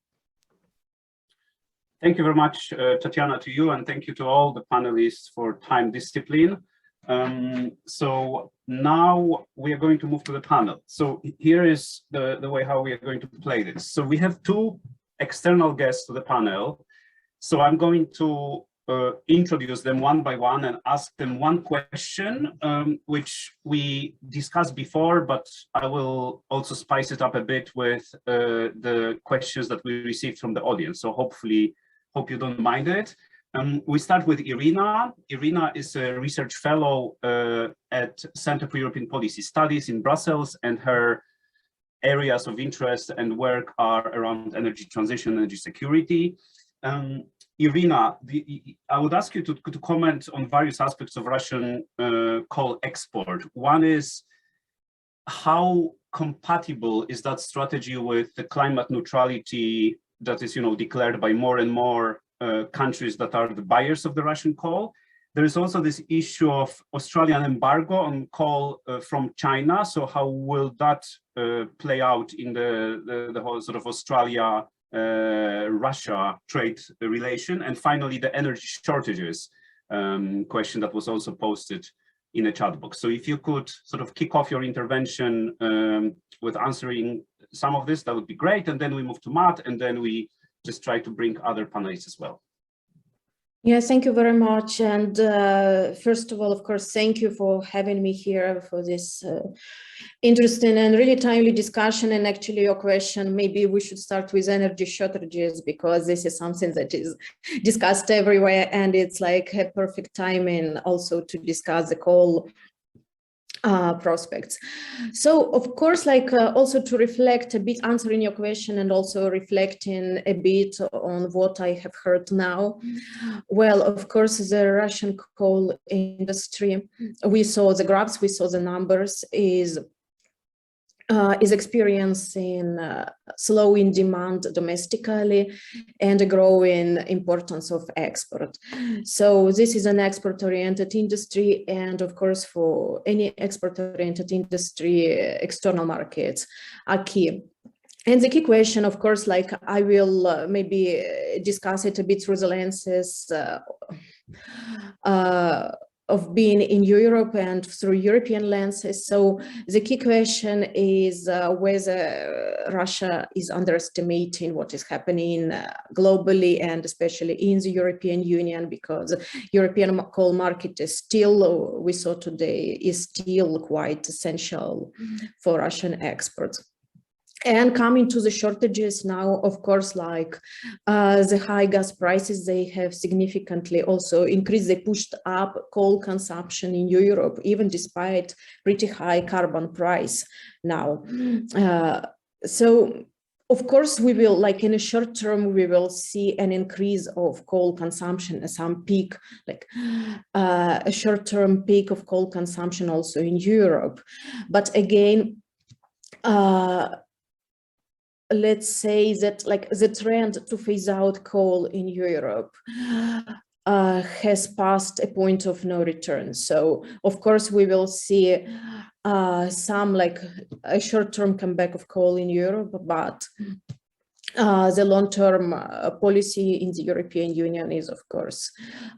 Thank you very much, Tatiana, to you, and thank you to all the panelists for time discipline. So now we are going to move to the panel. So here is the way how we are going to play this. So we have two external guests to the panel. So I'm going to introduce them one by one and ask them one question, which we discussed before, but I will also spice it up a bit with the questions that we received from the audience. So hopefully, hope you don't mind it. We start with Irina. Irina is a research fellow at Center for European Policy Studies in Brussels, and her areas of interest and work are around energy transition, energy security. Irina, I would ask you to comment on various aspects of Russian coal export. One is, how compatible is that strategy with the climate neutrality that is, declared by more and more countries that are the buyers of the Russian coal? There is also this issue of Australian embargo on coal from China. So how will that play out in the whole sort of Australia-Russia trade relation? And finally, the energy shortages question that was also posted in a chat box. So if you could sort of kick off your intervention with answering some of this, that would be great. And then we move to Matt, and then we just try to bring other panelists as well. Yeah, thank you very much. And first of all, of course, thank you for having me here for this interesting and really timely discussion. And actually your question, maybe we should start with energy shortages, because this is something that is discussed everywhere, and it's like a perfect timing also to discuss the coal prospects. So of course, also to reflect a bit, answering your question and also reflecting a bit on what I have heard now. Well, of course, the Russian coal industry, we saw the graphs, we saw the numbers, is experiencing slowing demand domestically and a growing importance of export. So this is an export-oriented industry, and of course, for any export-oriented industry, external markets are key. And the key question, of course, I will maybe discuss it a bit through the lenses of being in Europe and through European lenses. So the key question is whether Russia is underestimating what is happening globally and especially in the European Union, because European coal market is still, we saw today, is still quite essential for Russian exports. And coming to the shortages now, of course, like the high gas prices, they have significantly also increased, they pushed up coal consumption in Europe, even despite pretty high carbon price now. So, of course, we will, like in a short term, we will see an increase of coal consumption, some peak, like a short-term peak of coal consumption also in Europe. But again, let's say that like the trend to phase out coal in Europe has passed a point of no return. So of course we will see some like a short-term comeback of coal in Europe, but the long-term policy in the European Union is of course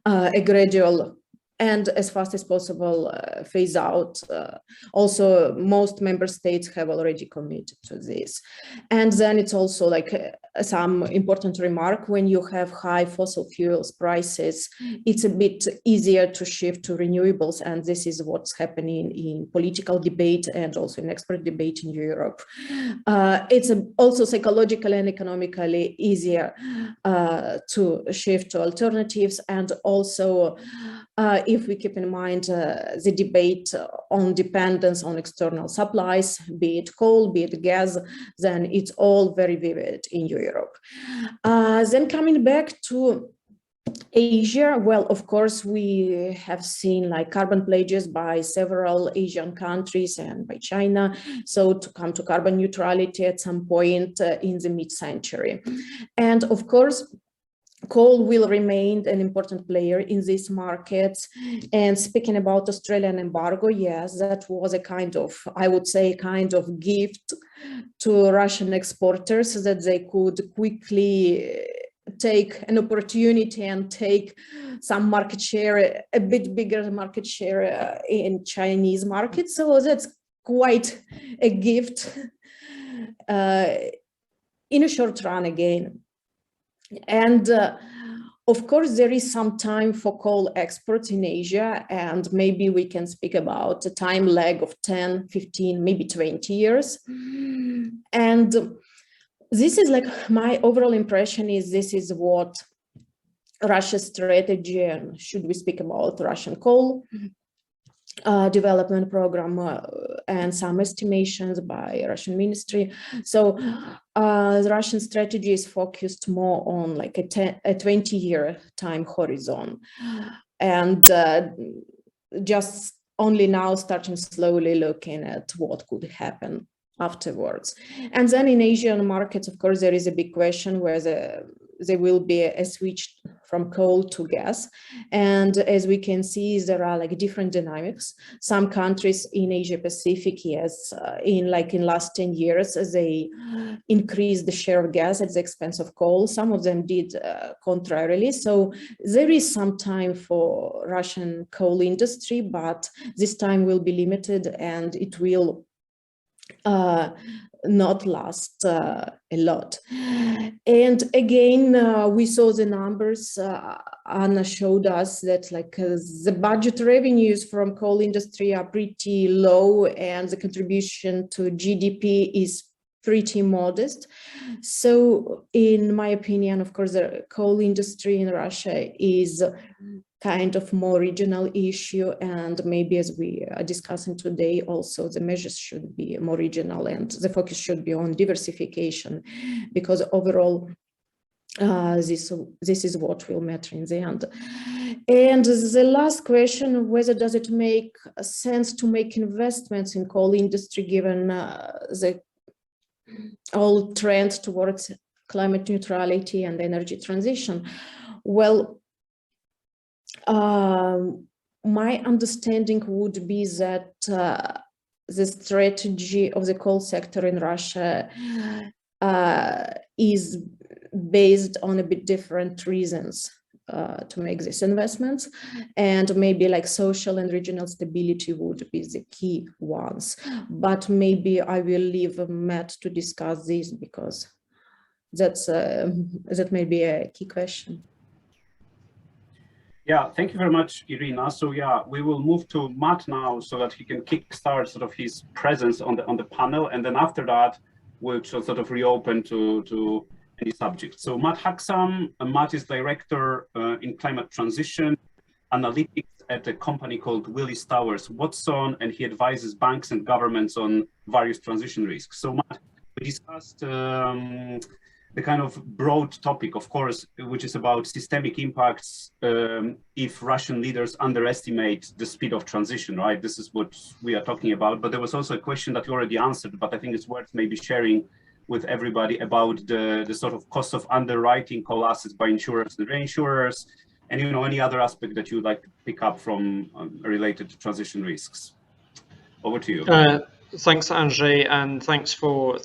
a gradual and as fast as possible phase out. Also, most member states have already committed to this. And then it's also like some important remark, when you have high fossil fuels prices, it's a bit easier to shift to renewables. And this is what's happening in political debate and also in expert debate in Europe. It's also psychologically and economically easier to shift to alternatives. And also, if we keep in mind the debate on dependence on external supplies, be it coal, be it gas, then it's all very vivid in Europe. Then coming back to Asia, well, of course, we have seen like carbon pledges by several Asian countries and by China. So to come to carbon neutrality at some point in the mid-century. And of course, coal will remain an important player in these markets. And speaking about Australian embargo, yes, that was a kind of, I would say, kind of gift to Russian exporters so that they could quickly take an opportunity and take some market share, a bit bigger market share in Chinese markets. So that's quite a gift in a short run again. And of course, there is some time for coal exports in Asia, and maybe we can speak about a time lag of 10, 15, maybe 20 years. And this is like my overall impression is this is what Russia's strategy, and should we speak about Russian coal development program and some estimations by Russian ministry. So the Russian strategy is focused more on like a 20-year time horizon, and just only now starting slowly looking at what could happen afterwards. And then in Asian markets, of course, there is a big question whether there will be a switch from coal to gas. And as we can see, there are like different dynamics. Some countries in Asia Pacific, yes, in last 10 years, they increased the share of gas at the expense of coal. Some of them did contrarily. So there is some time for Russian coal industry, but this time will be limited and it will not last a lot. And again, we saw the numbers. Anna showed us that like the budget revenues from coal industry are pretty low and the contribution to GDP is pretty modest. So in my opinion, of course, the coal industry in Russia is kind of more regional issue, and maybe as we are discussing today, also the measures should be more regional and the focus should be on diversification, because overall this is what will matter in the end. And the last question, whether does it make sense to make investments in coal industry given the whole trend towards climate neutrality and energy transition? Well, my understanding would be that the strategy of the coal sector in Russia is based on a bit different reasons to make these investments, and maybe like social and regional stability would be the key ones. But maybe I will leave Matt to discuss this, because that may be a key question. Yeah, thank you very much, Irina. So yeah, we will move to Matt now so that he can kickstart sort of his presence on the panel, and then after that, which will sort of reopen to any subject. So Matt Haxam, Matt is director in climate transition analytics at a company called Willis Towers Watson, and he advises banks and governments on various transition risks. So Matt, we discussed the kind of broad topic, of course, which is about systemic impacts if Russian leaders underestimate the speed of transition, right? This is what we are talking about. But there was also a question that you already answered, but I think it's worth maybe sharing with everybody about the sort of cost of underwriting coal assets by insurers and reinsurers, and any other aspect that you'd like to pick up from related to transition risks. Over to you. Thanks, Andrzej, and thanks for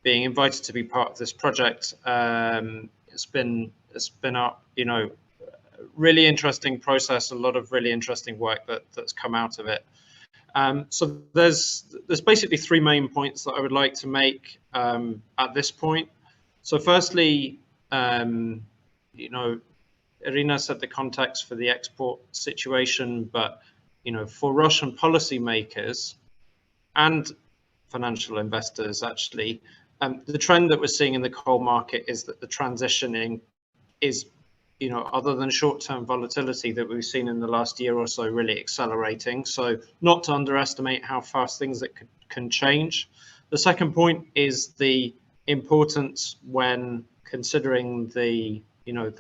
being invited to be part of this project. It's been a really interesting process, a lot of really interesting work that's come out of it. So there's basically three main points that I would like to make at this point. So firstly, Irina set the context for the export situation, but for Russian policymakers and financial investors, actually, the trend that we're seeing in the coal market is that the transitioning is, other than short-term volatility that we've seen in the last year or so, really accelerating. So not to underestimate how fast things that can change. The second point is the importance when considering the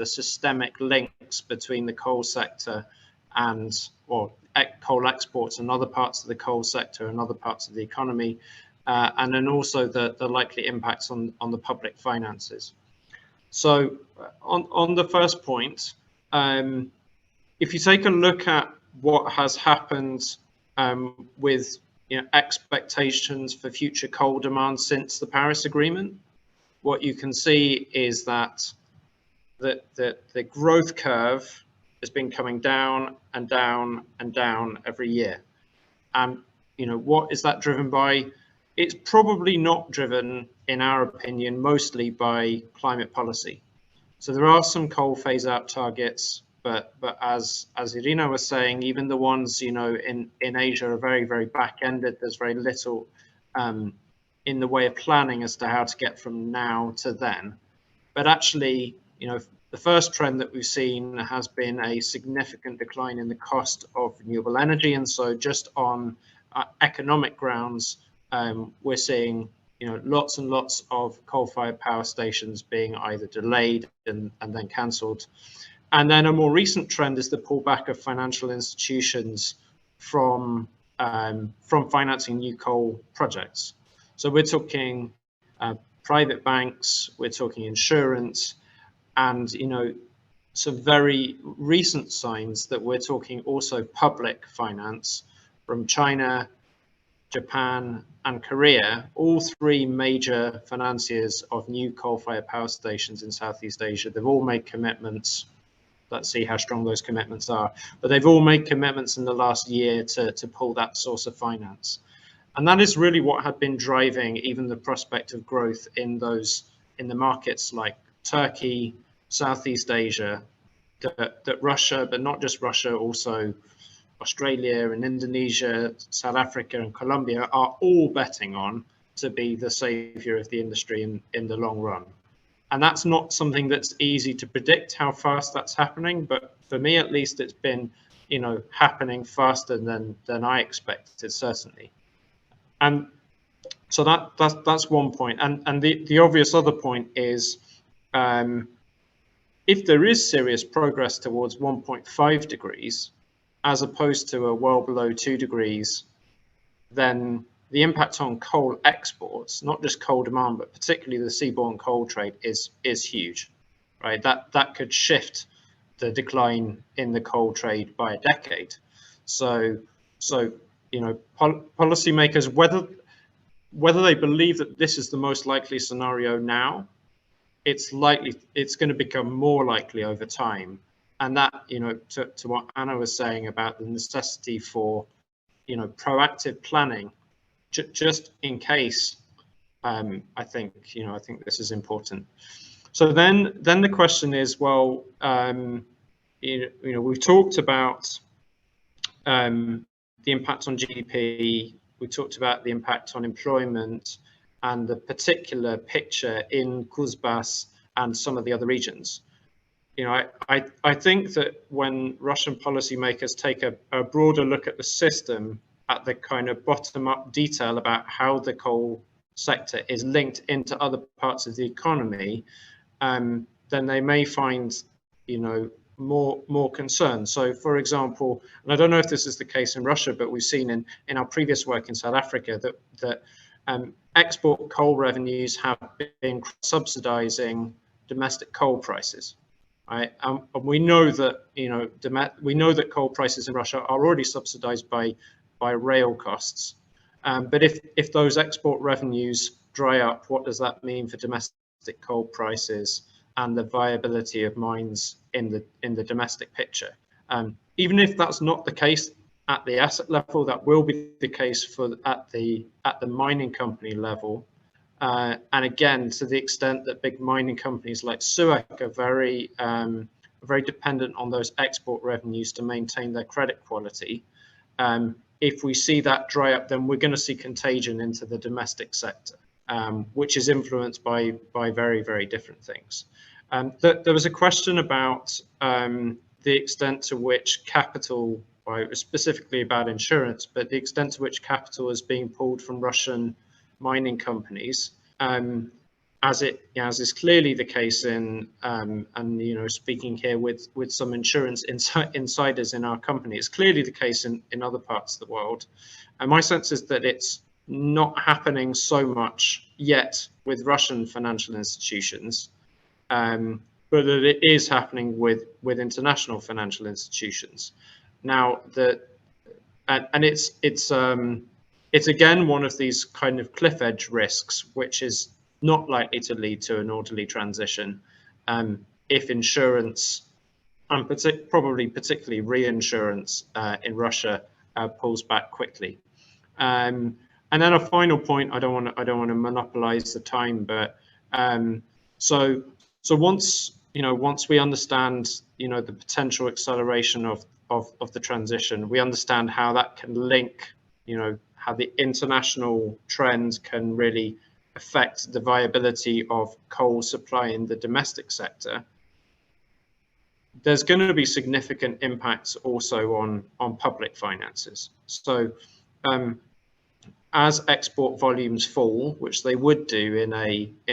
systemic links between the coal sector or coal exports and other parts of the coal sector and other parts of the economy, and then also the likely impacts on the public finances. So on the first point, if you take a look at what has happened with expectations for future coal demand since the Paris Agreement, what you can see is that the growth curve has been coming down and down and down every year. And what is that driven by? It's probably not driven, in our opinion, mostly by climate policy. So there are some coal phase out targets, but as Irina was saying, even the ones in Asia are very, very back ended. There's very little in the way of planning as to how to get from now to then. But actually, the first trend that we've seen has been a significant decline in the cost of renewable energy. And so just on economic grounds, we're seeing lots and lots of coal-fired power stations being either delayed and then cancelled. And then a more recent trend is the pullback of financial institutions from financing new coal projects. So we're talking private banks, we're talking insurance, and some very recent signs that we're talking also public finance from China, Japan, and Korea, all three major financiers of new coal-fired power stations in Southeast Asia. They've all made commitments. Let's see how strong those commitments are. But they've all made commitments in the last year to pull that source of finance. And that is really what had been driving even the prospect of growth in the markets like Turkey, Southeast Asia, that Russia, but not just Russia, also Australia and Indonesia, South Africa and Colombia are all betting on to be the savior of the industry in the long run. And that's not something that's easy to predict how fast that's happening, but for me at least, it's been happening faster than I expected, certainly. And so that's one point. And the obvious other point is if there is serious progress towards 1.5 degrees, as opposed to a well below 2 degrees, then the impact on coal exports, not just coal demand, but particularly the seaborne coal trade is huge, right? That could shift the decline in the coal trade by a decade. So policymakers, whether they believe that this is the most likely scenario now, it's going to become more likely over time. And that, to what Anna was saying about the necessity for, proactive planning, just in case, I think this is important. So then the question is, well, we've talked about the impact on GDP, we talked about the impact on employment, and the particular picture in Kuzbas and some of the other regions. You know, I think that when Russian policymakers take a broader look at the system, at the kind of bottom-up detail about how the coal sector is linked into other parts of the economy, then they may find, you know, more concern. So, for example, and I don't know if this is the case in Russia, but we've seen in our previous work in South Africa that export coal revenues have been subsidizing domestic coal prices. Right? And we know that, you know, we know that coal prices in Russia are already subsidized by rail costs. But if those export revenues dry up, what does that mean for domestic coal prices and the viability of mines in the domestic picture? Even if that's not the case at the asset level, that will be the case at the mining company level. And again, to the extent that big mining companies like SUEK are very dependent on those export revenues to maintain their credit quality. If we see that dry up, then we're going to see contagion into the domestic sector, which is influenced by very, very different things. There was a question about the extent to which capital, specifically about insurance, but the extent to which capital is being pulled from Russian mining companies, as is clearly the case in, and you know, speaking here with some insurance insiders in our company, it's clearly the case in other parts of the world. And my sense is that it's not happening so much yet with Russian financial institutions, but that it is happening with international financial institutions. Now, it's again one of these kind of cliff edge risks, which is not likely to lead to an orderly transition if insurance, and probably particularly reinsurance in Russia, pulls back quickly. And then a final point, I don't want to monopolize the time, but so once we understand, you know, the potential acceleration of the transition, we understand how that can link, you know, how the international trends can really affect the viability of coal supply in the domestic sector. There's going to be significant impacts also on public finances. So as export volumes fall, which they would do in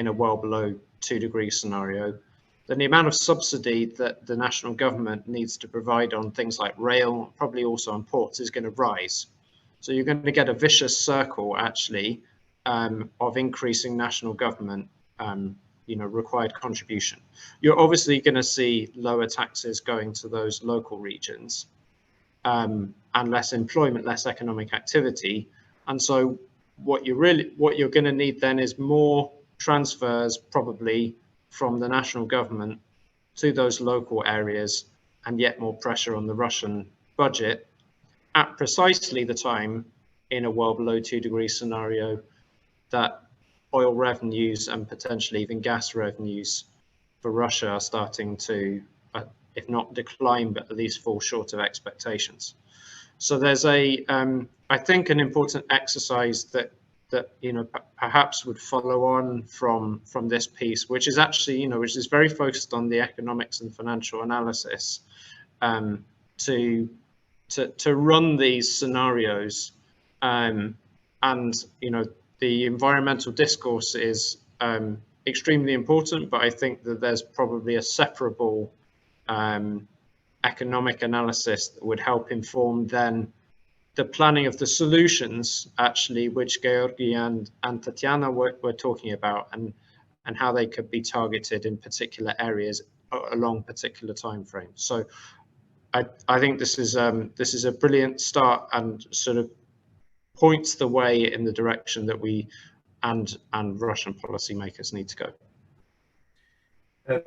a well below 2 degree scenario, then the amount of subsidy that the national government needs to provide on things like rail, probably also on ports, is going to rise. So you're going to get a vicious circle, actually, of increasing national government, you know, required contribution. You're obviously going to see lower taxes going to those local regions, and less employment, less economic activity. And so what you're going to need then is more transfers, probably from the national government to those local areas, and yet more pressure on the Russian budget at precisely the time in a well below 2 degree scenario that oil revenues and potentially even gas revenues for Russia are starting to, if not decline, but at least fall short of expectations. So there's I think an important exercise that you know, perhaps would follow on from this piece, which is actually, you know, which is very focused on the economics and financial analysis, to run these scenarios, and you know, the environmental discourse is extremely important, but I think that there's probably a separable economic analysis that would help inform then the planning of the solutions, actually, which Georgi and Tatiana were talking about, and how they could be targeted in particular areas along particular timeframes. So I think this is a brilliant start and sort of points the way in the direction that we and Russian policymakers need to go.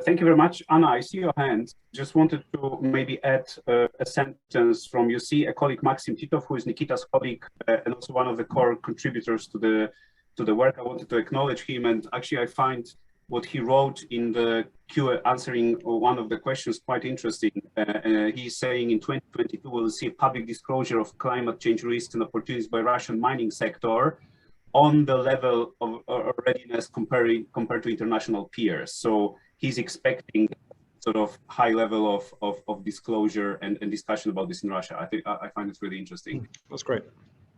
Thank you very much. Anna, I see your hand. Just wanted to maybe add a sentence from, you see, a colleague, Maxim Titov, who is Nikita's colleague and also one of the core contributors to the work. I wanted to acknowledge him, and actually I find what he wrote in the Q&A answering one of the questions quite interesting. He's saying in 2022 we'll see public disclosure of climate change risks and opportunities by Russian mining sector, on the level of readiness compared to international peers. So he's expecting sort of high level of disclosure and discussion about this in Russia. I find it really interesting. That's great.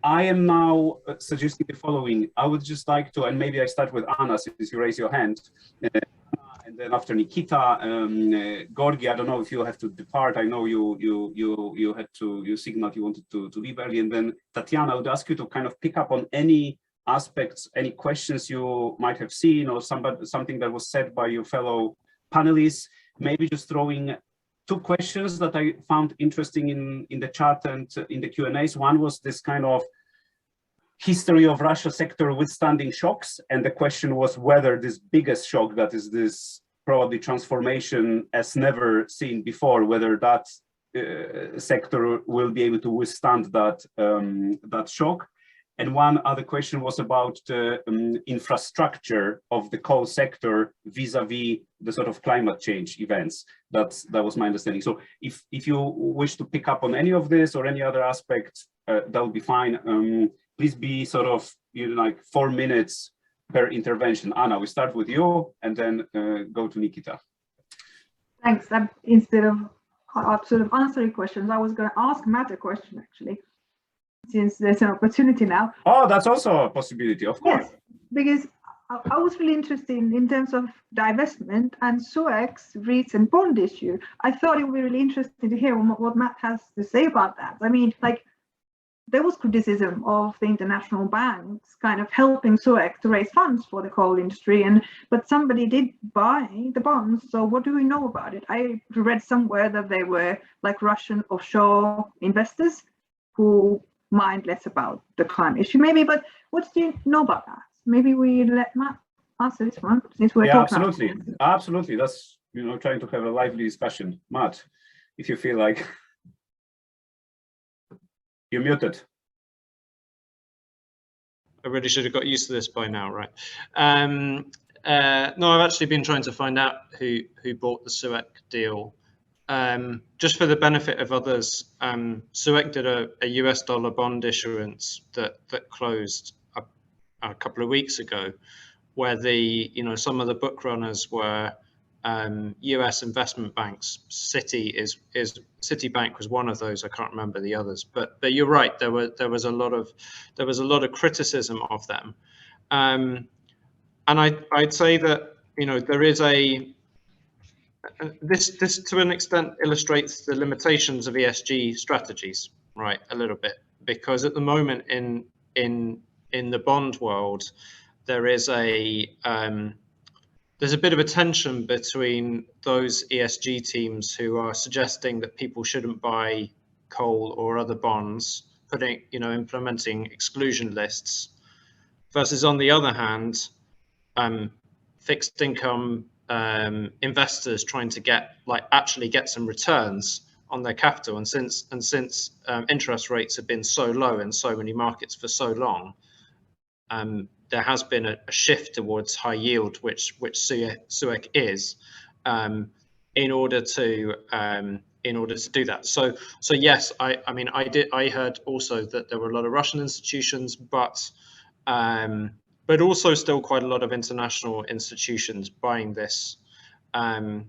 I am now suggesting the following. I would just like to, and maybe I start with Anna, since you raise your hand, and then after Nikita, Gorgi. I don't know if you have to depart. I know you had to, you signaled you wanted to leave early, and then Tatiana, I would ask you to kind of pick up on any aspects, any questions you might have seen, or something that was said by your fellow panelists. Maybe just throwing two questions that I found interesting in the chat and in the Q&As. One was this kind of history of Russia sector withstanding shocks. And the question was whether this biggest shock, that is this probably transformation as never seen before, whether that sector will be able to withstand that, that shock. And one other question was about the infrastructure of the coal sector vis-a-vis the sort of climate change events. That was my understanding. So if you wish to pick up on any of this or any other aspect, that would be fine. Please be sort of, like 4 minutes per intervention. Anna, we start with you and then go to Nikita. Thanks. Instead of sort of answering questions, I was going to ask Matt a question actually, since there's an opportunity now. Oh, that's also a possibility, of course. Yes, because I was really interested in terms of divestment and SUEK's recent bond issue. I thought it would be really interesting to hear what Matt has to say about that. I mean, like, there was criticism of the international banks kind of helping SUEK to raise funds for the coal industry, but somebody did buy the bonds. So what do we know about it? I read somewhere that they were like Russian offshore investors who mind less about the climate issue, maybe. But what do you know about that? Maybe we let Matt answer this one, since we're talking. Absolutely. That's, trying to have a lively discussion. Matt, if you feel like you're muted. I really should have got used to this by now, right? No, I've actually been trying to find out who bought the SUEK deal. Just for the benefit of others, SUEK did a US dollar bond issuance that closed a couple of weeks ago, where some of the book runners were US investment banks. Citibank was one of those. I can't remember the others, but you're right. There was a lot of criticism of them, and I'd say that there is this to an extent illustrates the limitations of ESG strategies, right, a little bit, because at the moment in the bond world there's a bit of a tension between those ESG teams who are suggesting that people shouldn't buy coal or other bonds, implementing exclusion lists, versus on the other hand, fixed income investors trying to actually get some returns on their capital. And since interest rates have been so low in so many markets for so long, there has been a shift towards high yield, which SUEK is, in order to do that. So yes, I heard also that there were a lot of Russian institutions, but also still quite a lot of international institutions buying this. And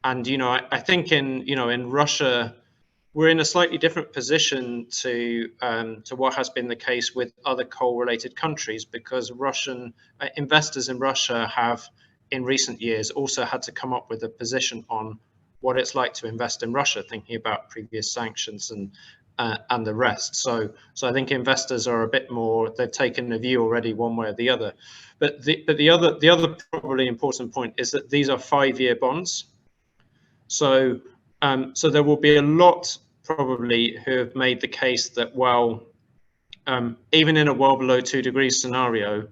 I think in Russia, we're in a slightly different position to what has been the case with other coal-related countries, because Russian investors in Russia have, in recent years, also had to come up with a position on what it's like to invest in Russia, thinking about previous sanctions and the rest. So I think investors are a bit more, they've taken a view already one way or the other. But the other probably important point is that these are 5-year bonds. So there will be a lot probably who have made the case that, well, even in a well below 2 degrees scenario,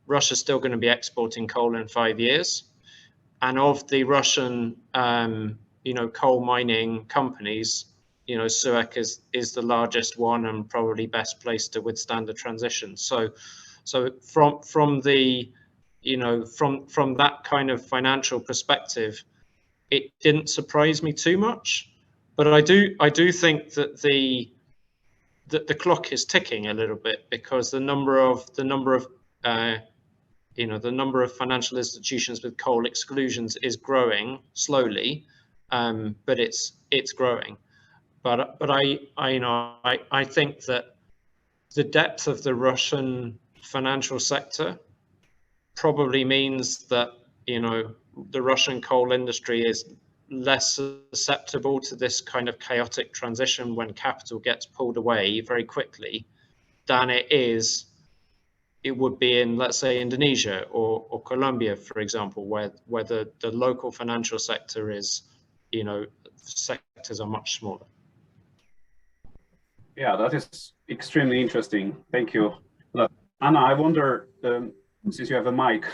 Russia's still going to be exporting coal in 5 years. And of the Russian, coal mining companies, SUEK is the largest one and probably best placed to withstand the transition. So from the, from that kind of financial perspective, it didn't surprise me too much, but I do think that the clock is ticking a little bit, because the number of you know, the number of financial institutions with coal exclusions is growing slowly, but it's growing. But I think that the depth of the Russian financial sector probably means that, you know, the Russian coal industry is less susceptible to this kind of chaotic transition when capital gets pulled away very quickly than it would be in, let's say, Indonesia or Colombia, for example, where the local financial sector is, you know, sectors are much smaller. Yeah, that is extremely interesting. Thank you. Anna, I wonder, since you have a mic,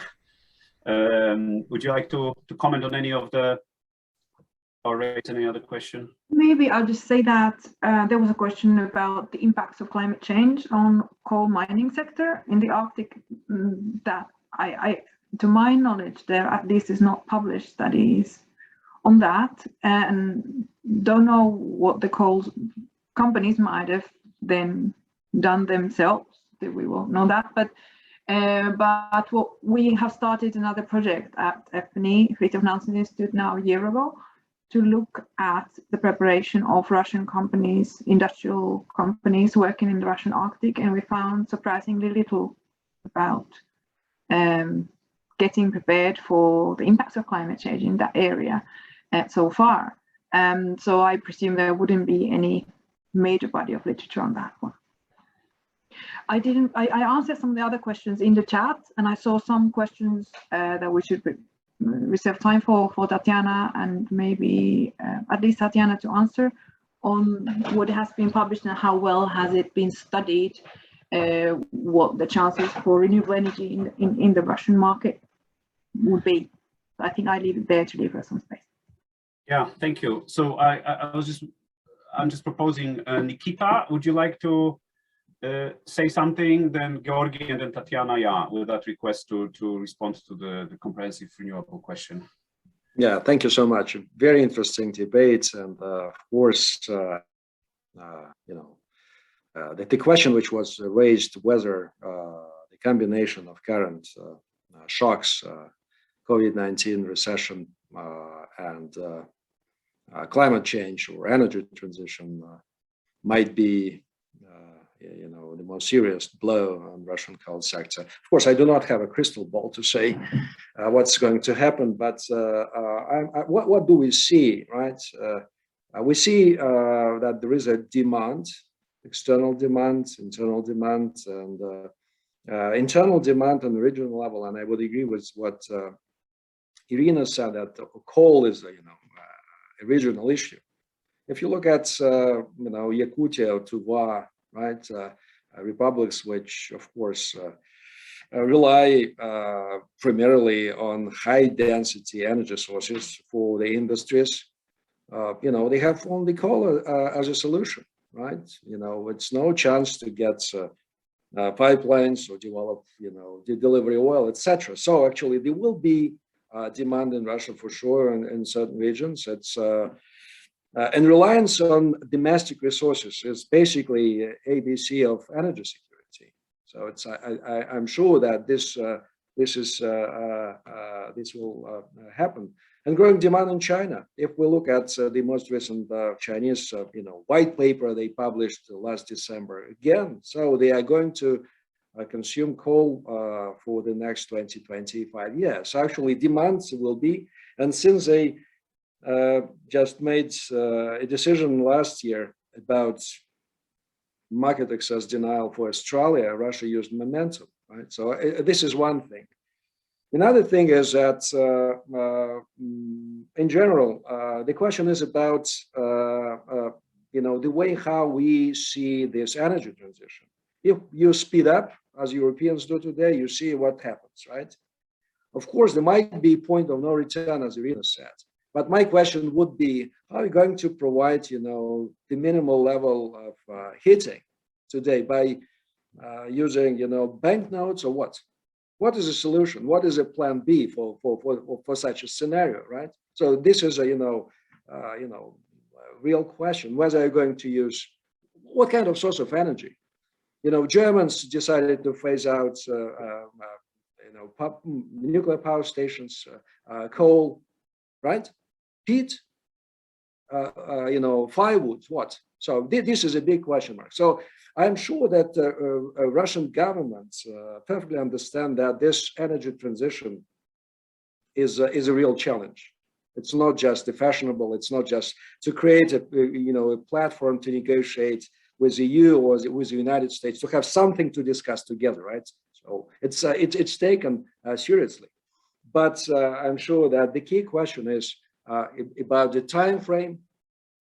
would you like to comment on any of the, or raise any other question? Maybe I'll just say that there was a question about the impacts of climate change on coal mining sector in the Arctic. That I to my knowledge, there at least is not published studies on that, and don't know what the coal companies might have then done themselves. We won't know that, but what we have started another project at FNE, Fritjof Nansen Institute, now a year ago, to look at the preparation of Russian companies, industrial companies working in the Russian Arctic, and we found surprisingly little about getting prepared for the impacts of climate change in that area so far. So I presume there wouldn't be any major body of literature on that one. I answered some of the other questions in the chat, and I saw some questions that we should reserve time for Tatiana, and maybe at least Tatiana to answer on what has been published and how well has it been studied, what the chances for renewable energy in the Russian market would be. I think I leave it there to leave her some space. Yeah, thank you. So I'm just proposing, Nikita, would you like to say something? Then Georgi and then Tatiana, yeah, with that request to respond to the comprehensive renewable question. Yeah, thank you so much. Very interesting debate, and of course, you know, the question which was raised whether the combination of current shocks, COVID-19, recession, and climate change or energy transition might be, you know, the most serious blow on Russian coal sector. Of course, I do not have a crystal ball to say what's going to happen, but what do we see, right? We see that there is a demand, external demand, internal demand, and internal demand on the regional level. And I would agree with what Irina said, that coal is, you know, a regional issue. If you look at, you know, Yakutia or Tuva, right, republics which, of course, rely primarily on high-density energy sources for the industries, you know, they have only coal as a solution, right? You know, it's no chance to get pipelines or develop, you know, the delivery oil, etc. So actually, there will be demand in Russia for sure, and in certain regions. It's and reliance on domestic resources is basically ABC of energy security. So it's I'm sure that this will happen. And growing demand in China. If we look at the most recent Chinese you know, white paper they published last December, again, so they are going to consume coal for the next 20-25 years. So actually, demands will be, and since they just made a decision last year about market access denial for Australia, Russia used momentum, right? So this is one thing. Another thing is that, in general, the question is about, you know, the way how we see this energy transition. If you speed up, as Europeans do today, you see what happens, right? Of course, there might be a point of no return, as Irina said. But my question would be, how are you going to provide, you know, the minimal level of heating today by using, you know, banknotes or what? What is the solution? What is a plan B for such a scenario, right? So this is a, you know, real question, whether you're going to use, what kind of source of energy? Germans decided to phase out, nuclear power stations, coal, right? Peat, firewood, what? So this is a big question mark. So I'm sure that Russian governments perfectly understand that this energy transition is a real challenge. It's not just fashionable. It's not just to create a platform to negotiate with the EU or with the United States, to have something to discuss together, right? So it's taken seriously. But I'm sure that the key question is about the time frame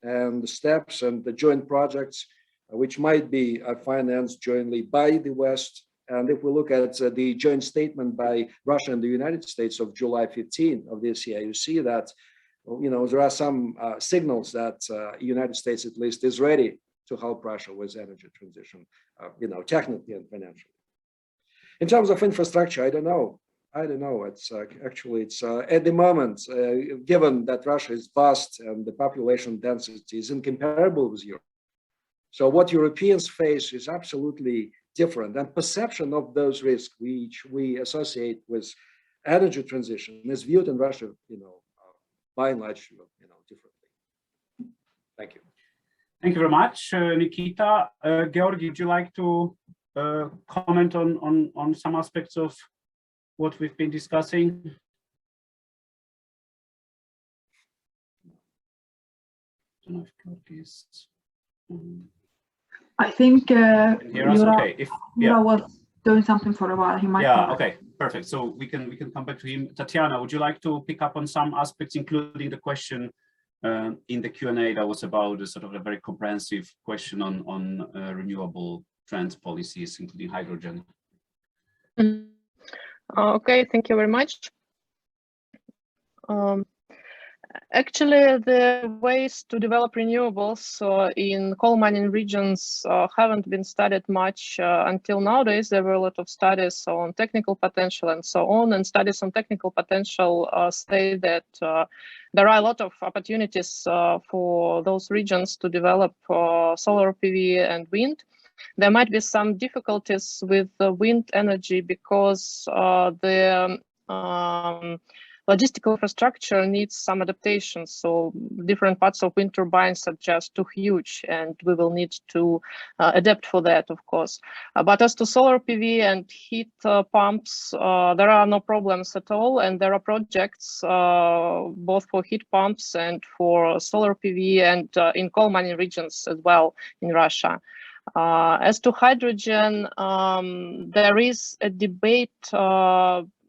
and the steps and the joint projects, which might be financed jointly by the West. And if we look at the joint statement by Russia and the United States of July 15 of this year, you see that there are some signals that the United States at least is ready to help Russia with energy transition, technically and financially. In terms of infrastructure, I don't know. It's at the moment, given that Russia is vast and the population density is incomparable with Europe. So what Europeans face is absolutely different, and perception of those risks which we associate with energy transition is viewed in Russia, by and large, differently. Thank you. Thank you very much, Nikita. Georgi, would you like to comment on some aspects of what we've been discussing? I don't know if Georgi is. I think okay. Yura was doing something for a while. He might. Yeah. Okay. Perfect. So we can come back to him. Tatiana, would you like to pick up on some aspects, including the question in the Q&A that was about a sort of a very comprehensive question on renewable trends policies, including hydrogen? Okay, thank you very much. Actually, the ways to develop renewables in coal mining regions haven't been studied much until nowadays. There were a lot of studies on technical potential and so on, and studies on technical potential say that there are a lot of opportunities for those regions to develop solar PV and wind. There might be some difficulties with the wind energy because the logistical infrastructure needs some adaptation. So different parts of wind turbines are just too huge, and we will need to adapt for that, of course. But as to solar PV and heat pumps, there are no problems at all. And there are projects both for heat pumps and for solar PV and in coal mining regions as well in Russia. As to hydrogen, there is a debate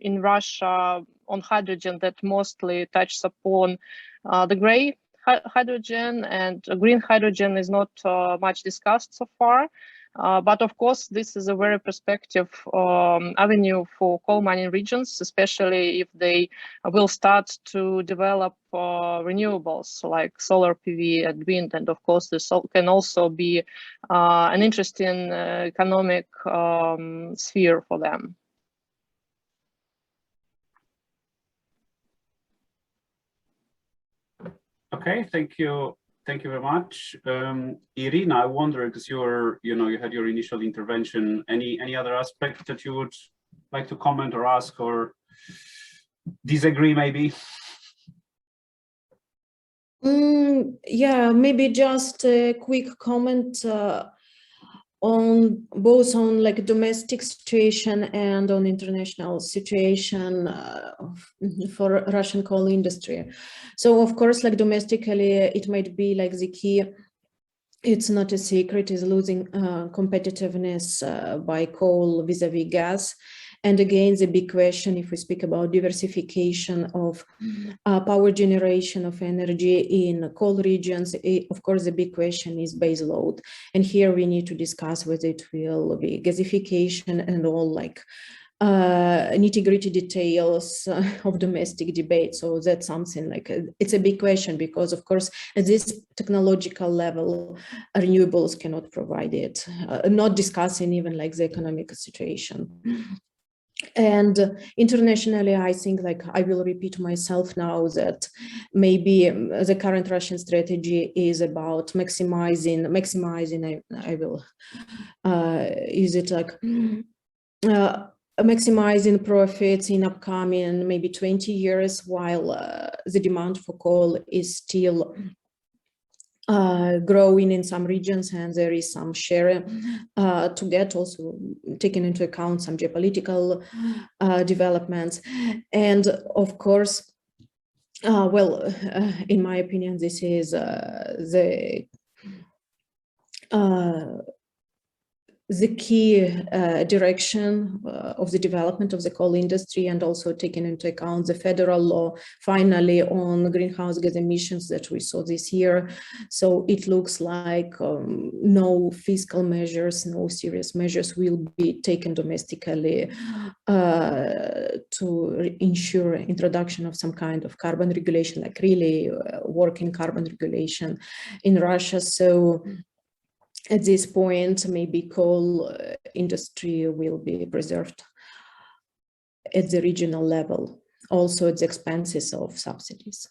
in Russia on hydrogen that mostly touches upon the gray hydrogen, and green hydrogen is not much discussed so far. But of course, this is a very prospective avenue for coal mining regions, especially if they will start to develop renewables like solar PV and wind. And of course, this can also be an interesting economic sphere for them. Okay, thank you. Thank you very much. Irina, I wonder, because you had your initial intervention, any other aspect that you would like to comment or ask or disagree maybe? Yeah, maybe just a quick comment on both on like domestic situation and on international situation for Russian coal industry. So of course, like domestically, it might be like the key, it's not a secret, is losing competitiveness by coal vis-a-vis gas. And again, the big question, if we speak about diversification of power generation of energy in coal regions, of course, the big question is base load. And here we need to discuss whether it will be gasification and all like nitty-gritty details of domestic debate. So that's something like, it's a big question because of course, at this technological level, renewables cannot provide it, not discussing even like the economic situation. And internationally, I think, like, I will repeat myself now, that maybe the current Russian strategy is about maximizing, I will use it like, maximizing profits in upcoming maybe 20 years, while the demand for coal is still growing in some regions, and there is some share to get, also taking into account some geopolitical developments. And of course, in my opinion, this is the key direction of the development of the coal industry, and also taking into account the federal law finally on greenhouse gas emissions that we saw this year. So it looks like no fiscal measures, no serious measures will be taken domestically to ensure introduction of some kind of carbon regulation, like really working carbon regulation in Russia. So at this point, maybe coal industry will be preserved at the regional level, also at the expenses of subsidies.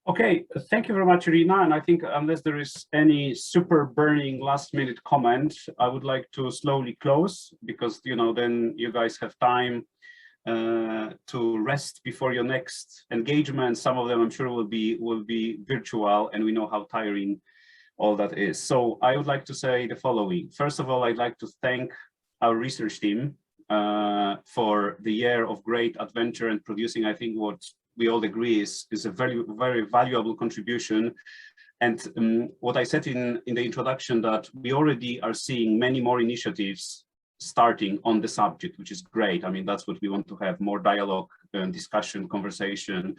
Okay, thank you very much, Irina. And I think unless there is any super burning last minute comment, I would like to slowly close, because, you know, then you guys have time to rest before your next engagement. Some of them I'm sure will be virtual, and we know how tiring all that is. So I would like to say the following. First of all, I'd like to thank our research team for the year of great adventure and producing, I think, what we all agree is a very, very valuable contribution. And what I said in the introduction, that we already are seeing many more initiatives starting on the subject, which is great. I mean, that's what we want to have: more dialogue, discussion, conversation,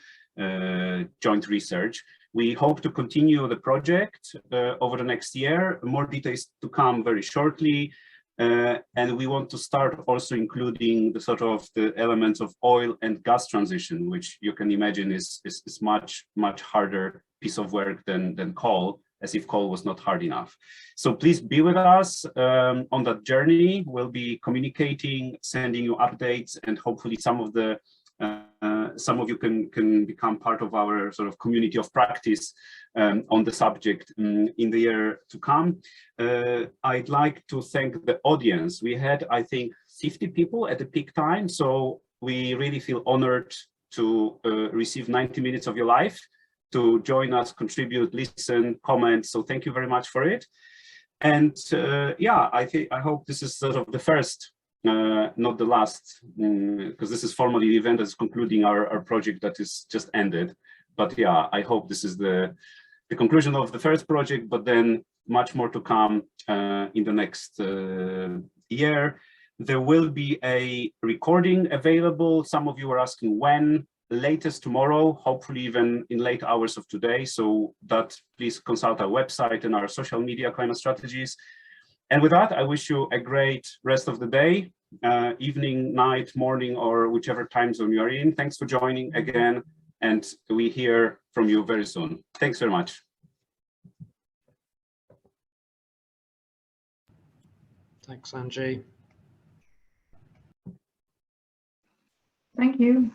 joint research. We hope to continue the project over the next year. More details to come very shortly. And we want to start also including the sort of the elements of oil and gas transition, which you can imagine is much, much harder piece of work than coal, as if coal was not hard enough. So please be with us on that journey. We'll be communicating, sending you updates, and hopefully some of you can become part of our sort of community of practice on the subject in the year to come. I'd like to thank the audience. We had, I think, 50 people at the peak time, so we really feel honored to receive 90 minutes of your life to join us, contribute, listen, comment. So thank you very much for it. And yeah, I hope this is sort of the first, not the last, because this is formally the event that's concluding our project that is just ended. But yeah, I hope this is the conclusion of the first project, but then much more to come in the next year. There will be a recording available. Some of you are asking when. Latest tomorrow, hopefully even in late hours of today. So that please consult our website and our social media climate strategies. And with that, I wish you a great rest of the day, evening, night, morning, or whichever time zone you are in. Thanks for joining again, and we hear from you very soon. Thanks very much. Thanks, Angie. Thank you.